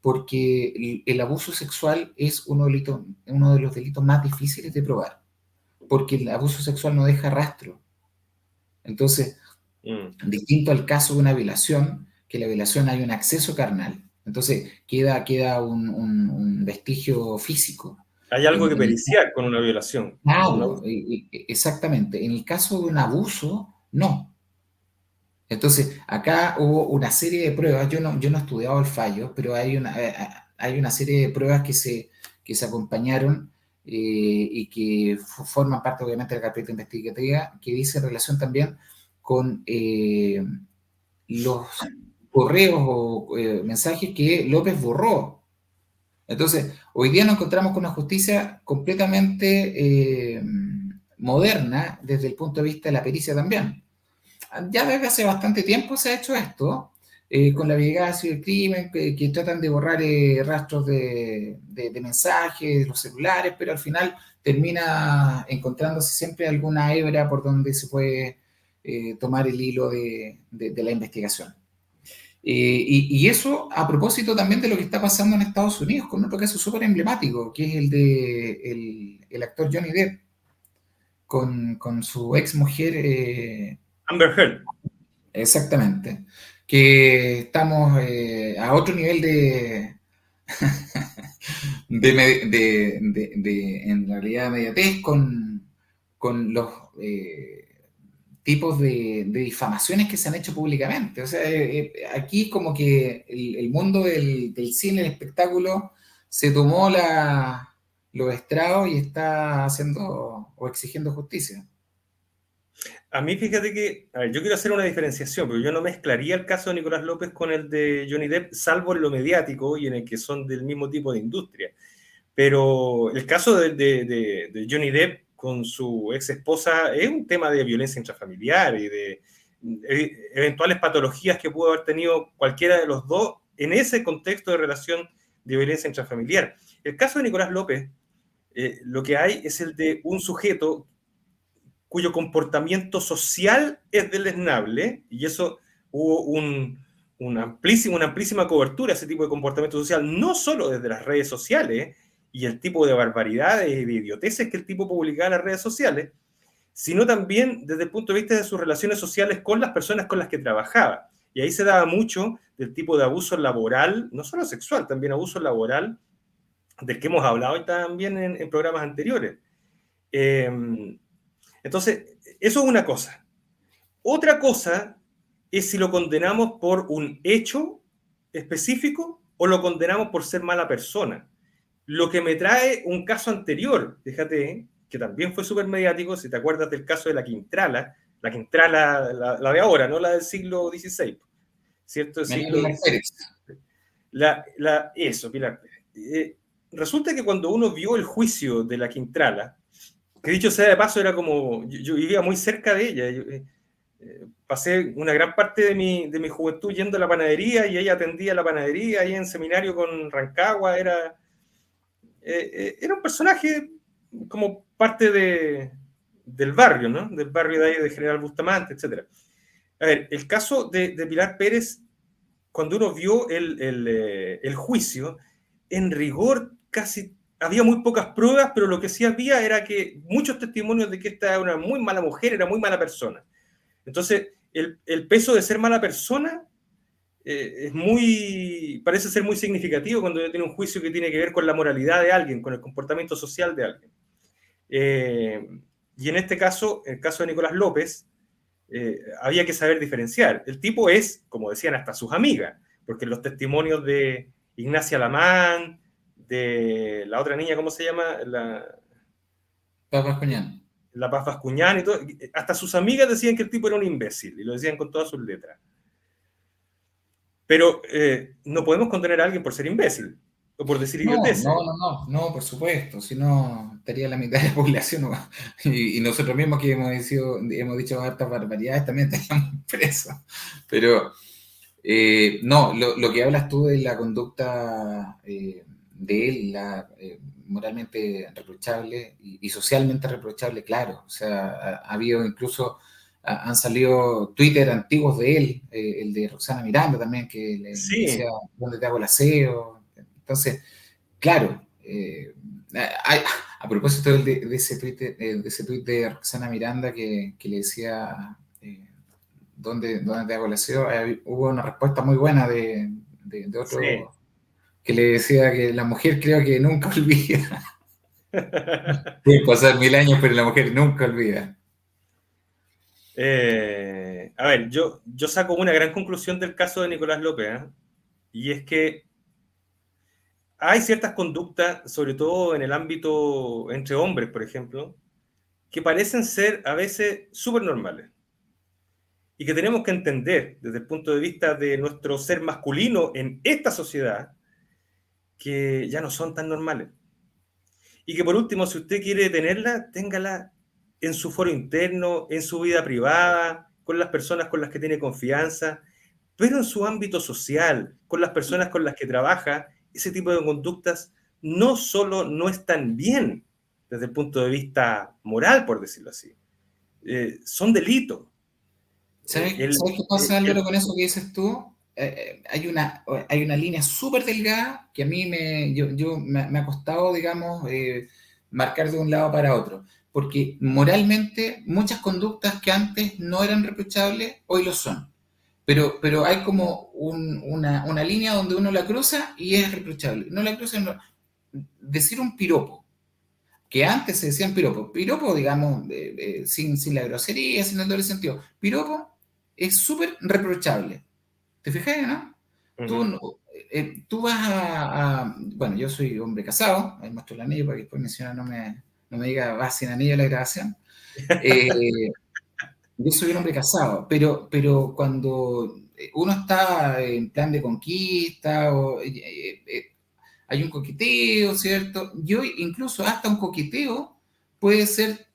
porque el abuso sexual es uno de los delitos más difíciles de probar porque el abuso sexual no deja rastro. Entonces,
Mm.
distinto al caso de una violación, que la violación hay un acceso carnal. Entonces, queda un vestigio físico.
Hay algo que
En el
periciar con una violación, con un
claro,
abuso.
exactamente. En el caso de un abuso, no. Entonces, acá hubo una serie de pruebas, yo no he estudiado el fallo, pero hay una serie de pruebas que se acompañaron y que forman parte obviamente de la carpeta investigativa, que dice relación también con los correos o mensajes que López borró. Entonces, hoy día nos encontramos con una justicia completamente moderna desde el punto de vista de la pericia también. Ya desde hace bastante tiempo se ha hecho esto, con la Vegacio y el crimen, que tratan de borrar rastros de mensajes, de los celulares, pero al final termina encontrándose siempre alguna hebra por donde se puede tomar el hilo de la investigación. Y eso a propósito también de lo que está pasando en Estados Unidos, con otro caso súper emblemático, que es el de el actor Johnny Depp, con su ex mujer.
Amber Heard.
Exactamente. Que estamos a otro nivel en realidad, mediatez con los tipos de difamaciones que se han hecho públicamente. O sea, aquí como que el mundo del cine, el espectáculo, se tomó los estragos y está haciendo o exigiendo justicia.
A mí, fíjate que, a ver, yo quiero hacer una diferenciación, pero yo no mezclaría el caso de Nicolás López con el de Johnny Depp, salvo en lo mediático y en el que son del mismo tipo de industria. Pero el caso de Johnny Depp con su ex esposa es un tema de violencia intrafamiliar y de eventuales patologías que pudo haber tenido cualquiera de los dos en ese contexto de relación de violencia intrafamiliar. El caso de Nicolás López, lo que hay es el de un sujeto cuyo comportamiento social es deleznable, y eso hubo una amplísima cobertura a ese tipo de comportamiento social, no solo desde las redes sociales y el tipo de barbaridades y de idioteces que el tipo publicaba en las redes sociales, sino también desde el punto de vista de sus relaciones sociales con las personas con las que trabajaba. Y ahí se daba mucho del tipo de abuso laboral, no solo sexual, también abuso laboral, del que hemos hablado también en programas anteriores. Entonces, eso es una cosa. Otra cosa es si lo condenamos por un hecho específico o lo condenamos por ser mala persona. Lo que me trae un caso anterior, fíjate, que también fue súper mediático, si te acuerdas del caso de la Quintrala, la de ahora, no la del siglo XVI, ¿cierto? El siglo
Pilar Pérez.
Eso, Pilar Pérez. Resulta que cuando uno vio el juicio de la Quintrala, que dicho sea de paso, era como, yo vivía muy cerca de ella, pasé una gran parte de mi juventud yendo a la panadería y ella atendía la panadería ahí en seminario con Rancagua, era un personaje como parte del barrio, ¿no? Del barrio de ahí de General Bustamante, etc. A ver, el caso de Pilar Pérez, cuando uno vio el juicio, en rigor casi había muy pocas pruebas, pero lo que sí había era que muchos testimonios de que esta era una muy mala mujer, era muy mala persona. Entonces, el peso de ser mala persona parece ser muy significativo cuando uno tiene un juicio que tiene que ver con la moralidad de alguien, con el comportamiento social de alguien. Y en este caso, el caso de Nicolás López, había que saber diferenciar. El tipo es, como decían hasta sus amigas, porque los testimonios de Ignacia Lamán, de la otra niña, ¿cómo se llama?
Paz Bascuñán.
La Paz Bascuñán y todo, hasta sus amigas decían que el tipo era un imbécil, y lo decían con todas sus letras. Pero no podemos condenar a alguien por ser imbécil, o por decir idioteces.
No, por supuesto, si no estaría la mitad de la población y nosotros mismos que hemos dicho hartas barbaridades también estaríamos presos. Pero no, lo que hablas tú de la conducta de él, moralmente reprochable y socialmente reprochable, claro. O sea, ha habido incluso, han salido Twitter antiguos de él, el de Roxana Miranda también, que le
Sí,
decía, ¿dónde te hago el aseo? Entonces, claro, hay, a propósito de ese tweet de Roxana Miranda que le decía ¿dónde te hago el aseo? Hubo una respuesta muy buena de
sí.
otro que le decía que la mujer creo que nunca olvida. Pueden pasar 1000 años, pero la mujer nunca olvida.
A ver, yo saco una gran conclusión del caso de Nicolás López, ¿eh? Y es que hay ciertas conductas, sobre todo en el ámbito entre hombres, por ejemplo, que parecen ser a veces súper normales y que tenemos que entender desde el punto de vista de nuestro ser masculino en esta sociedad, que ya no son tan normales. Y que por último, si usted quiere tenerla, téngala en su foro interno, en su vida privada, con las personas con las que tiene confianza, pero en su ámbito social, con las personas con las que trabaja, ese tipo de conductas no solo no están bien desde el punto de vista moral, por decirlo así, son delitos.
¿Sabes qué pasa, Álvaro, con eso que dices tú? Hay una línea súper delgada que a mí me ha costado, digamos, marcar de un lado para otro. Porque moralmente muchas conductas que antes no eran reprochables, hoy lo son. Pero hay como una línea donde uno la cruza y es reprochable. No la cruza, no. Decir un piropo, que antes se decían piropo, digamos, sin la grosería, sin el doble sentido. Piropo es súper reprochable. ¿Te fijas, no? Tú,
Uh-huh.
tú vas bueno, yo soy hombre casado, ahí muestro el anillo para que después mi señora no me diga, vas sin anillo a la grabación. Eh, yo soy un hombre casado, pero cuando uno está en plan de conquista o hay un coqueteo, ¿cierto? Yo incluso hasta un coqueteo puede ser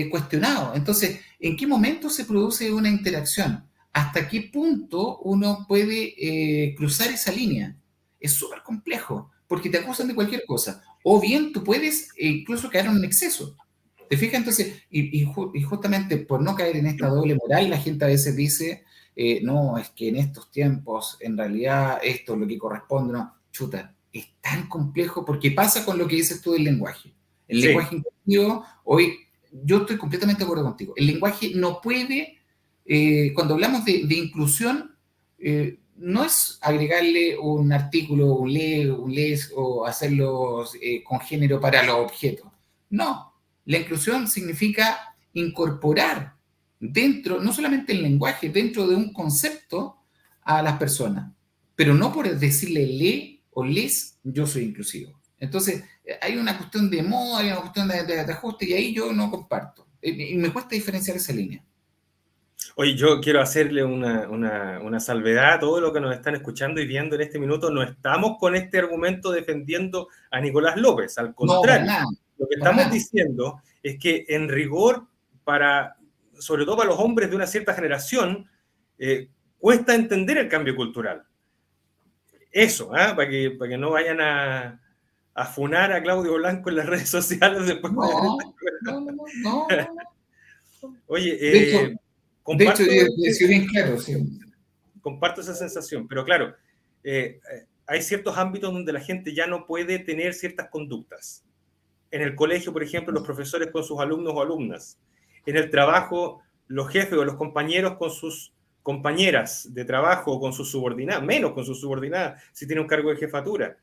cuestionado. Entonces, ¿en qué momento se produce una interacción? ¿Hasta qué punto uno puede cruzar esa línea? Es súper complejo, porque te acusan de cualquier cosa. O bien tú puedes incluso caer en un exceso. ¿Te fijas? Entonces, y justamente por no caer en esta doble moral, la gente a veces dice, no, es que en estos tiempos, en realidad, esto es lo que corresponde, no, chuta, es tan complejo porque pasa con lo que dices tú del lenguaje. El
Sí,
lenguaje inclusivo, hoy, yo estoy completamente de acuerdo contigo, el lenguaje no puede, cuando hablamos de inclusión, no es agregarle un artículo, un les o hacerlo con género para los objetos. No, la inclusión significa incorporar dentro, no solamente el lenguaje, dentro de un concepto a las personas, pero no por decirle le o les, yo soy inclusivo. Entonces, hay una cuestión de moda, hay una cuestión de ajuste y ahí yo no comparto. Y me cuesta diferenciar esa línea.
oye, yo quiero hacerle una salvedad a todo lo que nos están escuchando y viendo en este minuto. No estamos con este argumento defendiendo a Nicolás López, al
No, para
contrario.
nada,
Lo que
para
estamos
nada.
diciendo es que en rigor, sobre todo para los hombres de una cierta generación, cuesta entender el cambio cultural. Eso, ¿eh? Para que no vayan a funar a Claudio Blanco en las redes sociales después con
No, no, no, no, no, no.
Oye,
De hecho,
comparto,
yo soy bien claro, sí.
comparto esa sensación, pero claro, hay ciertos ámbitos donde la gente ya no puede tener ciertas conductas. En el colegio, por ejemplo, los profesores con sus alumnos o alumnas. En el trabajo, los jefes o los compañeros con sus compañeras de trabajo o con sus subordinadas, menos con sus subordinadas, si tiene un cargo de jefatura.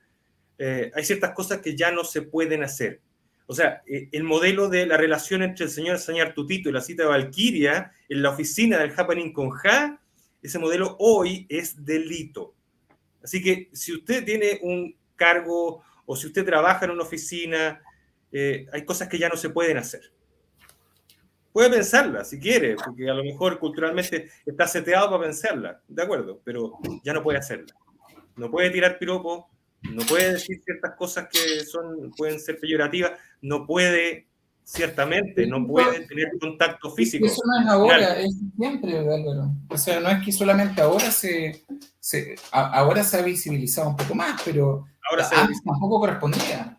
Hay ciertas cosas que ya no se pueden hacer. O sea, el modelo de la relación entre el señor Sañar-Tutito y la cita de Valquiria en la oficina del Happening con Ja, ese modelo hoy es delito. Así que si usted tiene un cargo o si usted trabaja en una oficina, hay cosas que ya no se pueden hacer. Puede pensarla si quiere, porque a lo mejor culturalmente está seteado para pensarla, de acuerdo, pero ya no puede hacerla. No puede tirar piropos, no puede decir ciertas cosas que pueden ser peyorativas, no puede, ciertamente, no puede tener contacto
Eso
físico.
no es
Final.
ahora, es siempre, Álvaro. O sea, no es que solamente ahora ahora se ha visibilizado un poco más, pero
Ahora se
antes
dice.
tampoco correspondía.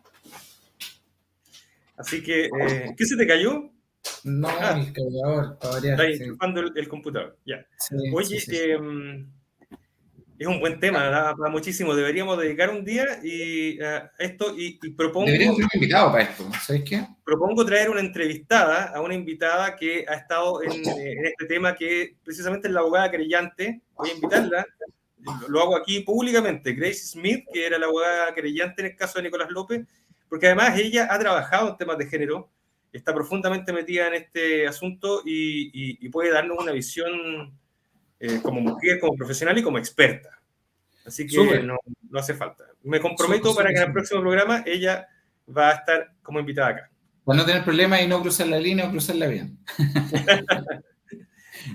Así que, ¿qué se te cayó?
No,
Ah,
el cargador, para
está
variar. Sí,
enchufando el computador. Ya.
sí, sí,
Oye,
sí, sí.
es un buen tema, da muchísimo. Deberíamos dedicar un día y, a esto y
Deberíamos
propongo,
tener un invitado para esto, ¿sabes qué?
propongo traer una entrevistada a una invitada que ha estado en este tema, que precisamente es la abogada querellante. Voy a invitarla, lo hago aquí públicamente, Grace Smith, que era la abogada querellante en el caso de Nicolás López, porque además ella ha trabajado en temas de género, está profundamente metida en este asunto y puede darnos una visión como mujer, como profesional y como experta. Así que
Súper,
no hace falta. Me
súper,
comprometo para
súper,
que en el
súper.
próximo programa ella va a estar como invitada acá.
Para no tener problemas y no cruzar la línea o cruzarla bien.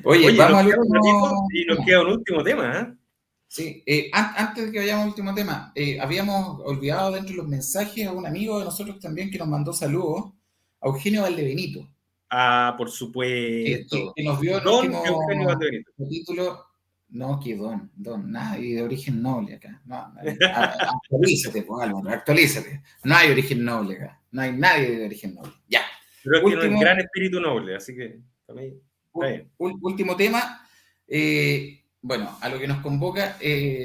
Oye,
Oye, nos
vamos al
queda un ratito
último
y nos
tema.
queda un último tema. ¿Eh?
Sí, antes de que vayamos al último tema, habíamos olvidado dentro de los mensajes a un amigo de nosotros también que nos mandó saludos, a Eugenio Valdebenito,
Ah, por supuesto.
que nos vio el
Don Eugenio
último
Valdebenito.
capítulo. No, que don, nadie de origen noble acá. No, actualízate, pues, Álvaro, actualízate. No hay origen noble acá. No hay nadie de origen noble. Ya.
Pero es que no es
Último,
gran espíritu noble, así que para mí está bien.
último tema. Bueno, a lo que nos convoca,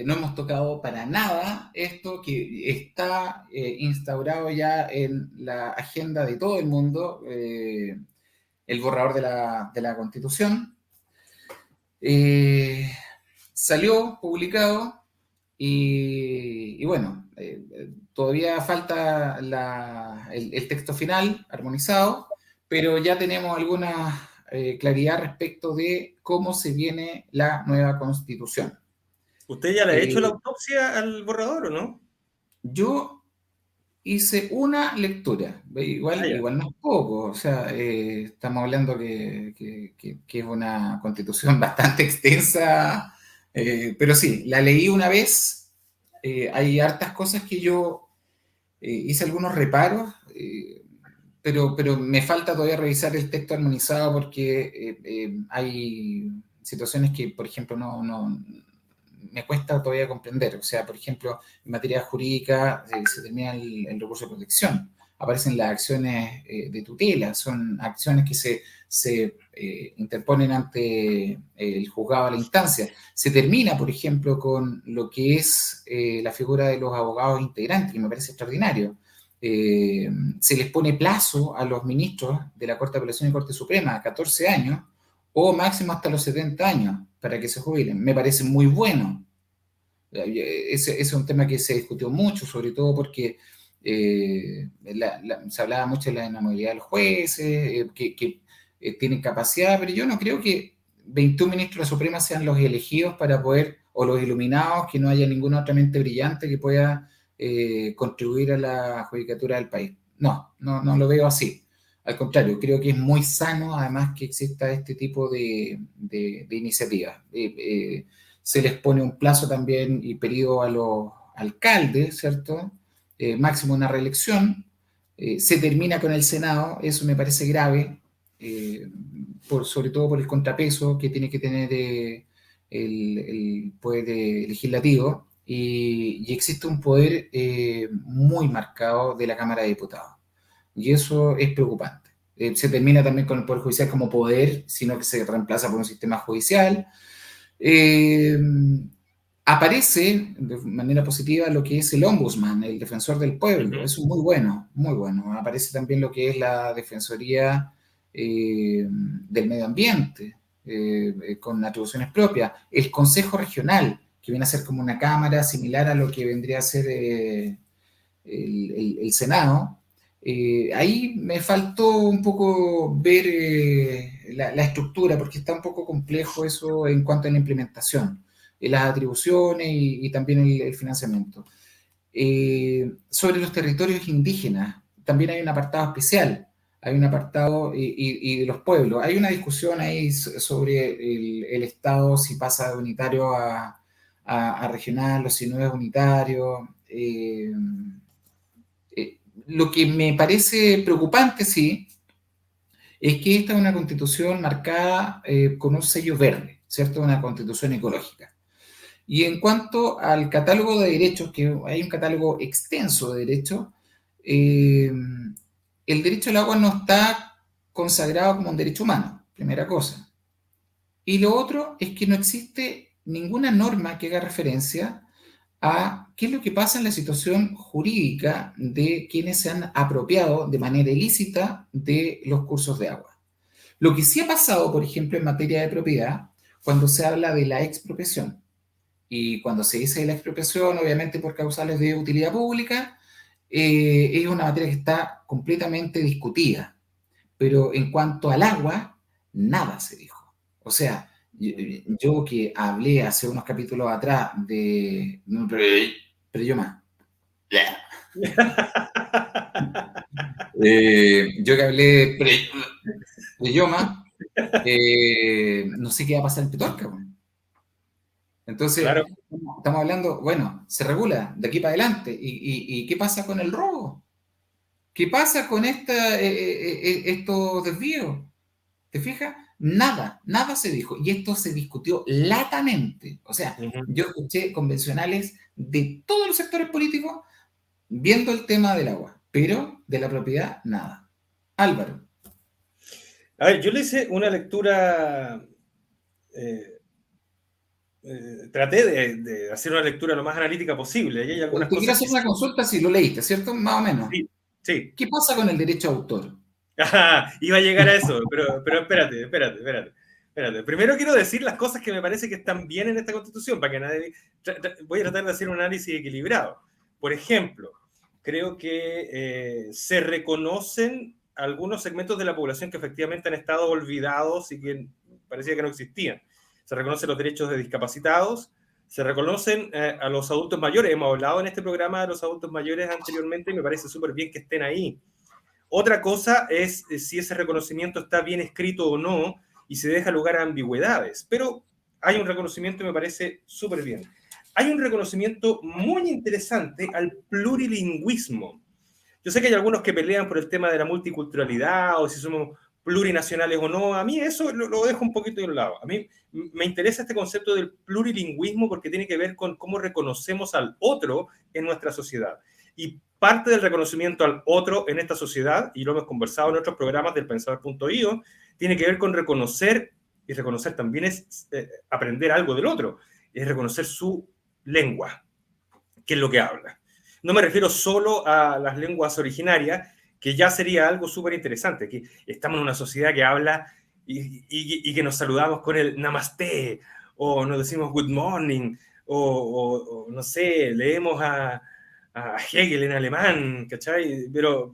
no hemos tocado para nada esto que está instaurado ya en la agenda de todo el mundo, el borrador de la Constitución. Salió publicado y bueno, todavía falta el texto final armonizado, pero ya tenemos alguna claridad respecto de cómo se viene la nueva Constitución.
¿Usted ya le ha hecho la
Eh,
autopsia al borrador o no?
yo hice una lectura,
Ah, ya.
igual no es poco, o sea, estamos hablando que es una constitución bastante extensa, pero sí, la leí una vez, hay hartas cosas que yo hice algunos reparos, pero me falta todavía revisar el texto armonizado porque hay situaciones que, por ejemplo, no me cuesta todavía comprender. O sea, por ejemplo, en materia jurídica se termina el recurso de protección. Aparecen las acciones de tutela, son acciones que se interponen ante el juzgado a la instancia. Se termina, por ejemplo, con lo que es la figura de los abogados integrantes, que me parece extraordinario. Se les pone plazo a los ministros de la Corte de Apelación y Corte Suprema, 14 años, o máximo hasta los 70 años para que se jubilen. Me parece muy bueno. Ese es un tema que se discutió mucho, sobre todo porque se hablaba mucho de la inamovilidad de los jueces, que tienen capacidad, pero yo no creo que 21 ministros de la Suprema sean los elegidos para poder, o los iluminados, que no haya ninguna otra mente brillante que pueda contribuir a la judicatura del país. No lo veo así. Al contrario, creo que es muy sano, además, que exista este tipo de iniciativas. Se les pone un plazo también y periodo a los alcaldes, ¿cierto? Máximo una reelección. Se termina con el Senado, eso me parece grave, sobre todo por el contrapeso que tiene que tener el poder legislativo. Y existe un poder muy marcado de la Cámara de Diputados. Y eso es preocupante. Se termina también con el Poder Judicial como poder, sino que se reemplaza por un sistema judicial. Eh, Aparece de manera positiva lo que es el ombudsman, el defensor del pueblo. Eso es muy bueno, muy bueno. Aparece también lo que es la defensoría del medio ambiente, con atribuciones propias. El Consejo Regional, que viene a ser como una cámara similar a lo que vendría a ser el Senado. Ahí me faltó un poco ver la estructura, porque está un poco complejo eso en cuanto a la implementación, las atribuciones y también el financiamiento. Sobre los territorios indígenas, también hay un apartado especial, hay un apartado y de los pueblos. Hay una discusión ahí sobre el Estado, si pasa de unitario a regional o si no es unitario. Lo que me parece preocupante, sí, es que esta es una constitución marcada con un sello verde, ¿cierto? Una constitución ecológica. Y en cuanto al catálogo de derechos, que hay un catálogo extenso de derechos, el derecho al agua no está consagrado como un derecho humano, primera cosa. Y lo otro es que no existe ninguna norma que haga referencia a qué es lo que pasa en la situación jurídica de quienes se han apropiado de manera ilícita de los cursos de agua. Lo que sí ha pasado, por ejemplo, en materia de propiedad, cuando se habla de la expropiación. Y cuando se dice de la expropiación, obviamente por causales de utilidad pública, es una materia que está completamente discutida. Pero en cuanto al agua, nada se dijo. O sea, yo que hablé hace unos capítulos atrás de... Pero yo más. Yo que hablé de idioma, no sé qué va a pasar en Petorca. Entonces,
Claro.
estamos hablando, bueno, se regula de aquí para adelante. ¿Y qué pasa con el robo? ¿Qué pasa con estos desvíos? ¿Te fijas? Nada, nada se dijo. Y esto se discutió latamente. O sea,
Ujú.
yo escuché convencionales de todos los sectores políticos viendo el tema del agua, pero de la propiedad, nada. Álvaro.
A ver, yo le hice una lectura, eh, traté de hacer una lectura lo más analítica posible, y hay algunas
Te quiero
cosas
hacer
que
una
sí,
consulta si lo leíste, ¿cierto? Más o menos.
sí, sí.
¿Qué pasa con el derecho a autor?
Ajá, iba a llegar a eso, pero espérate. Primero quiero decir las cosas que me parece que están bien en esta Constitución, para que nadie... Voy a tratar de hacer un análisis equilibrado. Por ejemplo, creo que se reconocen algunos segmentos de la población que efectivamente han estado olvidados y que parecía que no existían. Se reconocen los derechos de discapacitados, se reconocen a los adultos mayores. Hemos hablado en este programa de los adultos mayores anteriormente y me parece súper bien que estén ahí. Otra cosa es si ese reconocimiento está bien escrito o no y se deja lugar a ambigüedades, pero hay un reconocimiento y me parece súper bien. Hay un reconocimiento muy interesante al plurilingüismo. Yo sé que hay algunos que pelean por el tema de la multiculturalidad o si somos plurinacionales o no. A mí eso lo dejo un poquito de un lado. A mí me interesa este concepto del plurilingüismo porque tiene que ver con cómo reconocemos al otro en nuestra sociedad. Y parte del reconocimiento al otro en esta sociedad, y lo hemos conversado en otros programas del Pensador.io, tiene que ver con reconocer, y reconocer también es aprender algo del otro, es reconocer su lengua, qué es lo que habla. No me refiero solo a las lenguas originarias, que ya sería algo súper interesante, que estamos en una sociedad que habla y que nos saludamos con el namaste, o nos decimos good morning, o no sé, leemos a Hegel en alemán, ¿cachai? Pero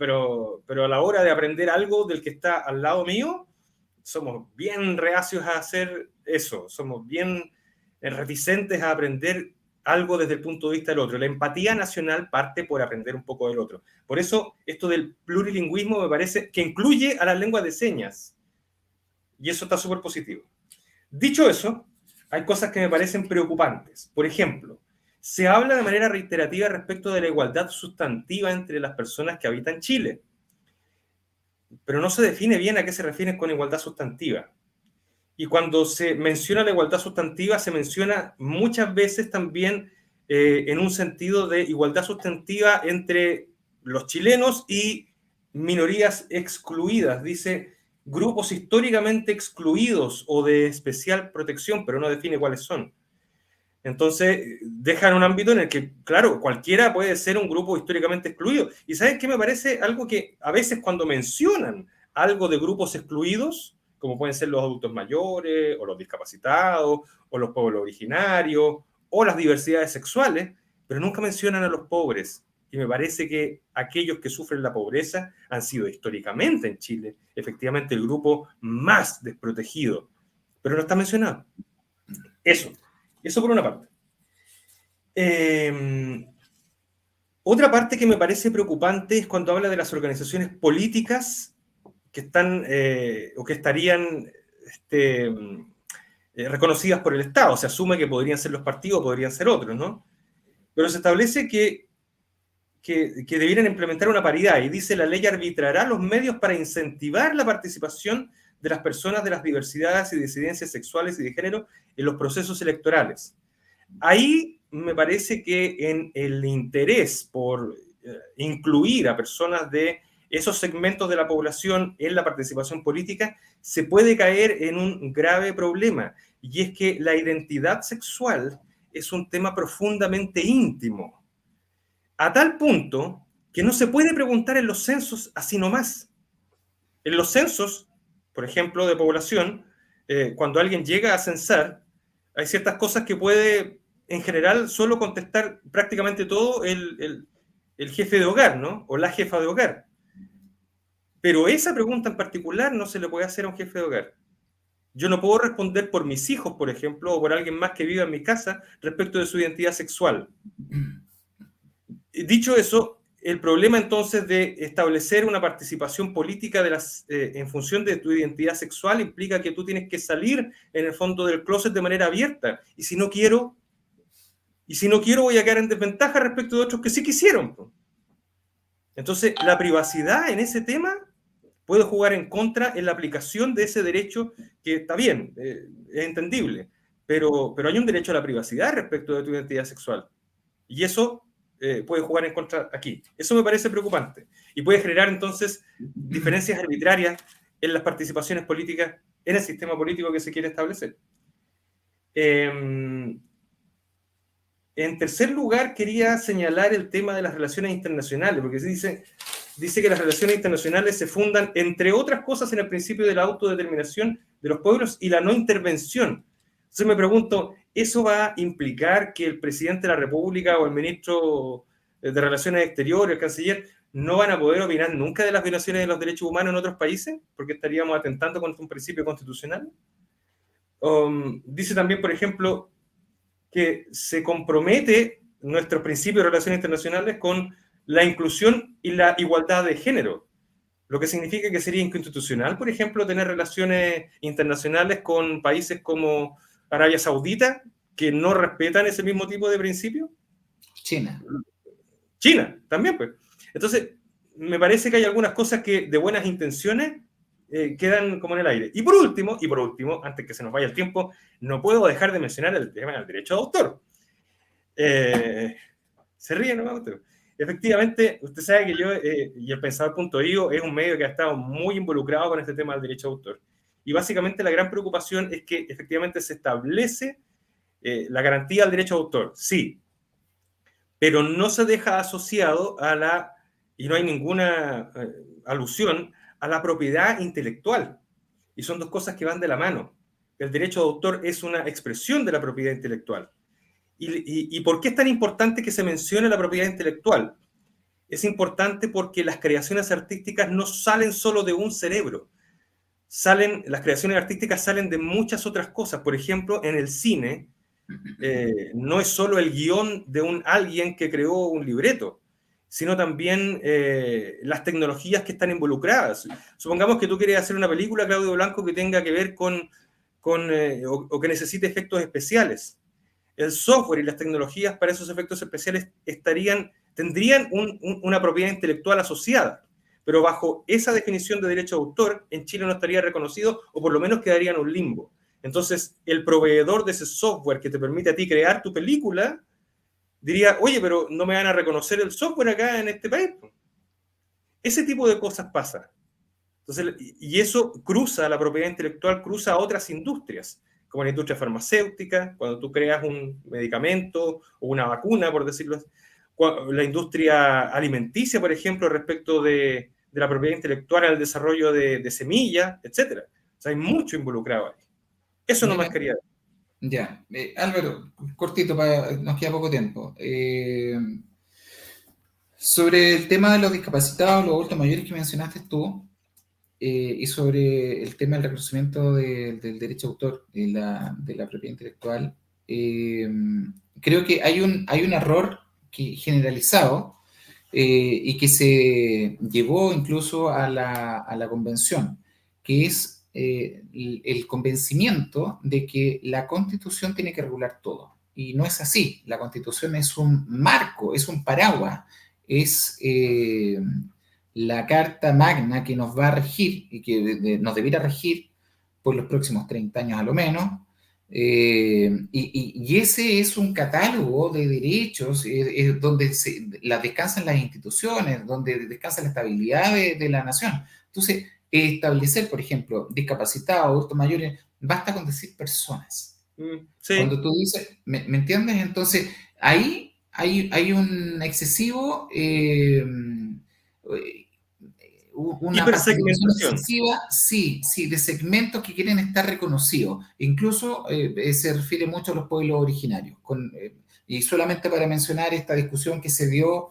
a la hora de aprender algo del que está al lado mío, somos bien reacios a hacer eso, somos bien reticentes a aprender algo desde el punto de vista del otro. La empatía nacional parte por aprender un poco del otro. Por eso, esto del plurilingüismo me parece que incluye a las lenguas de señas. Y eso está súper positivo. Dicho eso, hay cosas que me parecen preocupantes. Por ejemplo, se habla de manera reiterativa respecto de la igualdad sustantiva entre las personas que habitan Chile, pero no se define bien a qué se refieren con igualdad sustantiva. Y cuando se menciona la igualdad sustantiva, se menciona muchas veces también en un sentido de igualdad sustantiva entre los chilenos y minorías excluidas. Dice grupos históricamente excluidos o de especial protección, pero no define cuáles son. Entonces, dejan un ámbito en el que, claro, cualquiera puede ser un grupo históricamente excluido. ¿Y saben qué me parece? Algo que a veces cuando mencionan algo de grupos excluidos, como pueden ser los adultos mayores, o los discapacitados, o los pueblos originarios, o las diversidades sexuales, pero nunca mencionan a los pobres. Y me parece que aquellos que sufren la pobreza han sido históricamente en Chile, efectivamente, el grupo más desprotegido, pero no está mencionado. Eso por una parte. Otra parte que me parece preocupante es cuando habla de las organizaciones políticas que están o que estarían reconocidas por el Estado. Se asume que podrían ser los partidos, podrían ser otros, ¿no? Pero se establece que debieran implementar una paridad y dice la ley arbitrará los medios para incentivar la participación de las personas de las diversidades y disidencias sexuales y de género en los procesos electorales. Ahí me parece que en el interés por incluir a personas de esos segmentos de la población en la participación política, se puede caer en un grave problema, y es que la identidad sexual es un tema profundamente íntimo, a tal punto que no se puede preguntar en los censos así nomás. En los censos, por ejemplo, de población, cuando alguien llega a censar, hay ciertas cosas que puede, en general, solo contestar prácticamente todo el jefe de hogar, ¿no? O la jefa de hogar. Pero esa pregunta en particular no se le puede hacer a un jefe de hogar. Yo no puedo responder por mis hijos, por ejemplo, o por alguien más que viva en mi casa respecto de su identidad sexual. Dicho eso, el problema entonces de establecer una participación política en función de tu identidad sexual implica que tú tienes que salir en el fondo del closet de manera abierta. Y si no quiero voy a quedar en desventaja respecto de otros que sí quisieron. Entonces, la privacidad en ese tema puede jugar en contra en la aplicación de ese derecho que está bien, es entendible, pero hay un derecho a la privacidad respecto de tu identidad sexual. Y eso puede jugar en contra aquí. Eso me parece preocupante. Y puede generar entonces diferencias arbitrarias en las participaciones políticas en el sistema político que se quiere establecer. En tercer lugar, quería señalar el tema de las relaciones internacionales, porque se dice que las relaciones internacionales se fundan, entre otras cosas, en el principio de la autodeterminación de los pueblos y la no intervención. Entonces me pregunto, ¿eso va a implicar que el presidente de la República o el ministro de Relaciones Exteriores, el canciller, no van a poder opinar nunca de las violaciones de los derechos humanos en otros países? Porque estaríamos atentando contra un principio constitucional. Dice también, por ejemplo, que se compromete nuestros principios de relaciones internacionales con la inclusión y la igualdad de género, lo que significa que sería inconstitucional, por ejemplo, tener relaciones internacionales con países como Arabia Saudita, que no respetan ese mismo tipo de principios. China, también, pues. Entonces, me parece que hay algunas cosas que de buenas intenciones quedan como en el aire. Y por último, antes que se nos vaya el tiempo, no puedo dejar de mencionar el tema del derecho de autor. Se ríe, ¿no? Efectivamente, usted sabe que yo y el Pensador.io es un medio que ha estado muy involucrado con este tema del derecho de autor. Y básicamente la gran preocupación es que efectivamente se establece la garantía del derecho de autor, sí, pero no se deja asociado a la, y no hay ninguna alusión a la propiedad intelectual. Y son dos cosas que van de la mano. El derecho de autor es una expresión de la propiedad intelectual. ¿Y por qué es tan importante que se mencione la propiedad intelectual? Es importante porque las creaciones artísticas no salen solo de un cerebro. Las creaciones artísticas salen de muchas otras cosas. Por ejemplo, en el cine, no es solo el guión de alguien que creó un libreto, sino también las tecnologías que están involucradas. Supongamos que tú quieres hacer una película, Claudio Blanco, que tenga que ver o que necesite efectos especiales. El software y las tecnologías para esos efectos especiales tendrían una propiedad intelectual asociada, pero bajo esa definición de derecho de autor, en Chile no estaría reconocido, o por lo menos quedaría en un limbo. Entonces, el proveedor de ese software que te permite a ti crear tu película, diría, oye, pero no me van a reconocer el software acá en este país. Ese tipo de cosas pasa. Entonces, y eso cruza la propiedad intelectual, cruza a otras industrias, como la industria farmacéutica, cuando tú creas un medicamento o una vacuna, por decirlo así, la industria alimenticia, por ejemplo, respecto de la propiedad intelectual al desarrollo de semillas, etc. O sea, hay mucho involucrado ahí. Eso nomás quería.
Ya, Álvaro, cortito, nos queda poco tiempo. Sobre el tema de los discapacitados, los adultos mayores que mencionaste tú, y sobre el tema del reconocimiento del derecho de autor, de la propiedad intelectual, creo que hay un error generalizado y que se llevó incluso a la convención, que es el convencimiento de que la Constitución tiene que regular todo. Y no es así. La Constitución es un marco, es un paraguas, es la Carta Magna que nos va a regir y que nos debiera regir por los próximos 30 años a lo menos. Y ese es un catálogo de derechos donde descansan las instituciones, donde descansa la estabilidad de la nación. Entonces, establecer, por ejemplo, discapacitados, adultos mayores, basta con decir personas.
Sí.
Cuando tú dices, ¿me entiendes? Entonces, ahí hay un excesivo... una participación excesiva, sí, de segmentos que quieren estar reconocidos. Incluso se refiere mucho a los pueblos originarios. Y solamente para mencionar esta discusión que se dio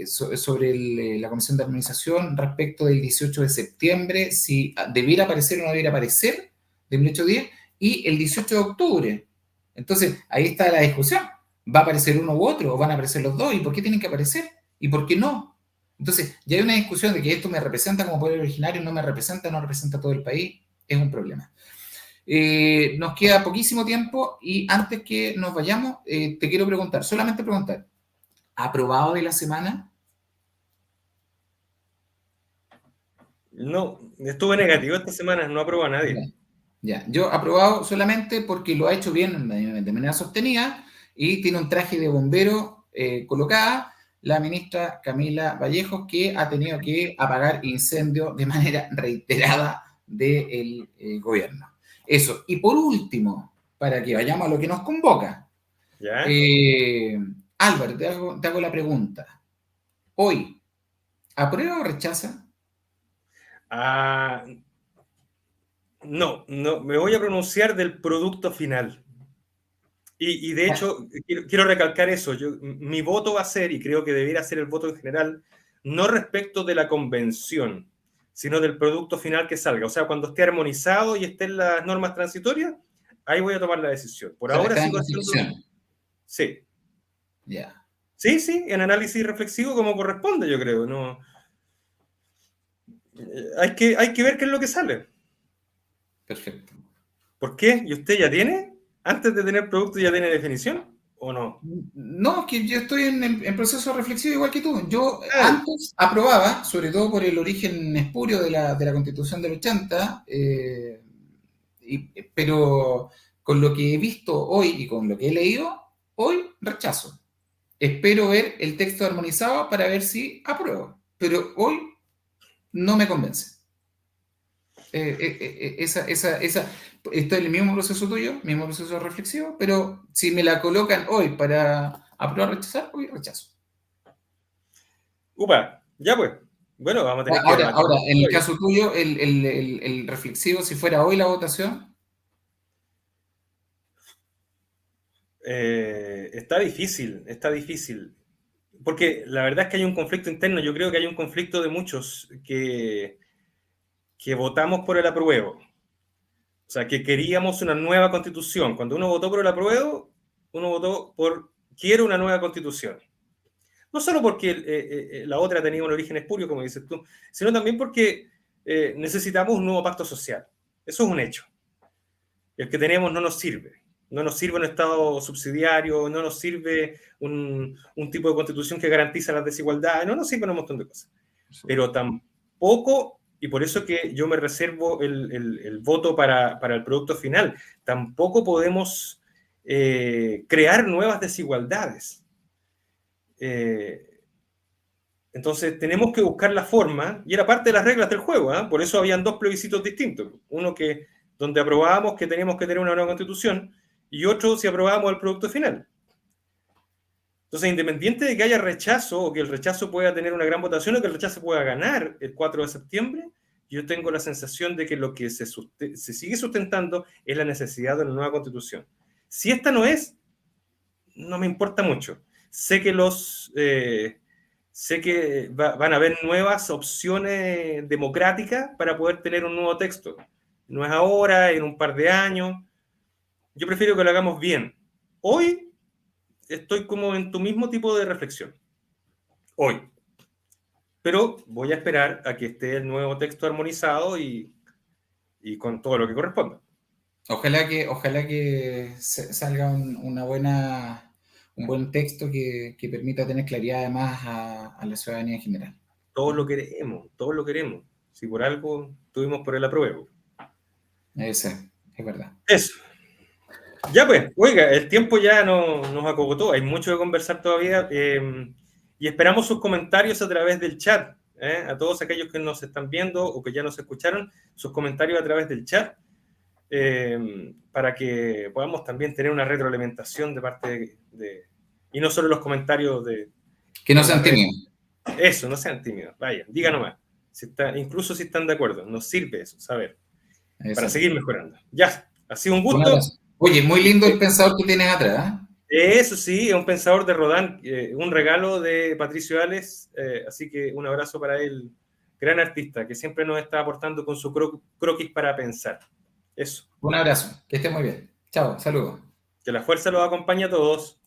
sobre la Comisión de Armonización respecto del 18 de septiembre, si debiera aparecer o no debiera aparecer, de 1810, y el 18 de octubre. Entonces, ahí está la discusión. ¿Va a aparecer uno u otro o van a aparecer los dos? ¿Y por qué tienen que aparecer? ¿Y por qué no? Entonces, ya hay una discusión de que esto me representa como pueblo originario, no me representa, no representa a todo el país, es un problema. Nos queda poquísimo tiempo y antes que nos vayamos, te quiero preguntar, solamente preguntar, ¿aprobado de la semana?
No, estuve negativo esta semana, no aprobó a
Ya,
nadie.
ya. Yo aprobado solamente porque lo ha hecho bien de manera sostenida y tiene un traje de bombero colocada la ministra Camila Vallejos, que ha tenido que apagar incendios de manera reiterada del gobierno. Eso. Y por último, para que vayamos a lo que nos convoca,
¿Ya?
eh, Álvaro, te hago la pregunta. Hoy, ¿aprueba o rechaza?
Ah, no, no, me voy a pronunciar del producto final. Y de
Ya,
hecho, quiero recalcar eso. Mi voto va a ser, y creo que debería ser el voto en general, no respecto de la convención, sino del producto final que salga. O sea, cuando esté armonizado y estén las normas transitorias, ahí voy a tomar la decisión. Por
o sea,
ahora
está en
sigo haciendo,
constitución.
sí,
Ya,
sí, sí, en análisis reflexivo como corresponde, yo creo. No, hay que ver qué es lo que sale.
perfecto.
¿Por qué? ¿Y usted ya tiene? ¿Antes de tener producto ya tiene definición? ¿O no?
No, que yo estoy en proceso reflexivo igual que tú. Yo
Claro.
antes aprobaba, sobre todo por el origen espurio de la Constitución del 80, pero con lo que he visto hoy y con lo que he leído, hoy rechazo. Espero ver el texto armonizado para ver si apruebo, pero hoy no me convence. Estoy en el mismo proceso tuyo, mismo proceso reflexivo, pero si me la colocan hoy para aprobar o rechazar, hoy rechazo.
Upa, ya pues. Bueno, vamos a tener que debatir
Ahora, en el
todavía.
caso tuyo, el reflexivo, si fuera hoy la votación,
Está difícil, está difícil. Porque la verdad es que hay un conflicto interno. Yo creo que hay un conflicto de muchos que votamos por el apruebo. O sea, que queríamos una nueva constitución. Cuando uno votó por el apruebo, uno votó por quiero una nueva constitución. No solo porque la otra tenía un origen espurio, como dices tú, sino también porque necesitamos un nuevo pacto social. Eso es un hecho. El que tenemos no nos sirve. No nos sirve un Estado subsidiario, no nos sirve un tipo de constitución que garantiza las desigualdades, no nos sirve un montón de cosas. Pero tampoco, y por eso que yo me reservo el voto para el producto final, tampoco podemos crear nuevas desigualdades. Entonces tenemos que buscar la forma, y era parte de las reglas del juego, ¿eh? Por eso habían dos plebiscitos distintos. Uno que, donde aprobábamos que teníamos que tener una nueva constitución, y otro si aprobábamos el producto final. Entonces, independiente de que haya rechazo, o que el rechazo pueda tener una gran votación, o que el rechazo pueda ganar el 4 de septiembre, yo tengo la sensación de que lo que se sigue sustentando es la necesidad de una nueva constitución. Si esta no es, no me importa mucho. Sé que van a haber nuevas opciones democráticas para poder tener un nuevo texto. No es ahora, en un par de años. Yo prefiero que lo hagamos bien. Hoy estoy como en tu mismo tipo de reflexión. Hoy. Pero voy a esperar a que esté el nuevo texto armonizado y con todo lo que corresponda.
ojalá que salga un buen texto que permita tener claridad además a la ciudadanía en general.
Todos lo queremos, todos lo queremos. Si por algo tuvimos por el apruebo.
Es verdad.
Eso. Ya pues, oiga, el tiempo ya nos acogotó, hay mucho que conversar todavía y esperamos sus comentarios a través del chat. A todos aquellos que nos están viendo o que ya nos escucharon, sus comentarios a través del chat para que podamos también tener una retroalimentación de parte y no solo los comentarios
Que no
en las
sean
redes.
tímidos.
Eso, no sean tímidos, vaya, diga nomás. Incluso si están de acuerdo, nos sirve eso, saber, para
Exacto.
seguir mejorando. Ya, ha sido un
Un
gusto.
abrazo. Oye, muy lindo el pensador que tienes atrás.
Eso sí, es un pensador de Rodin, un regalo de Patricio Ales, así que un abrazo para él, gran artista, que siempre nos está aportando con su croquis para pensar. Eso,
Un abrazo. Que estés muy bien. Chao. Saludos.
que la fuerza los acompañe a todos.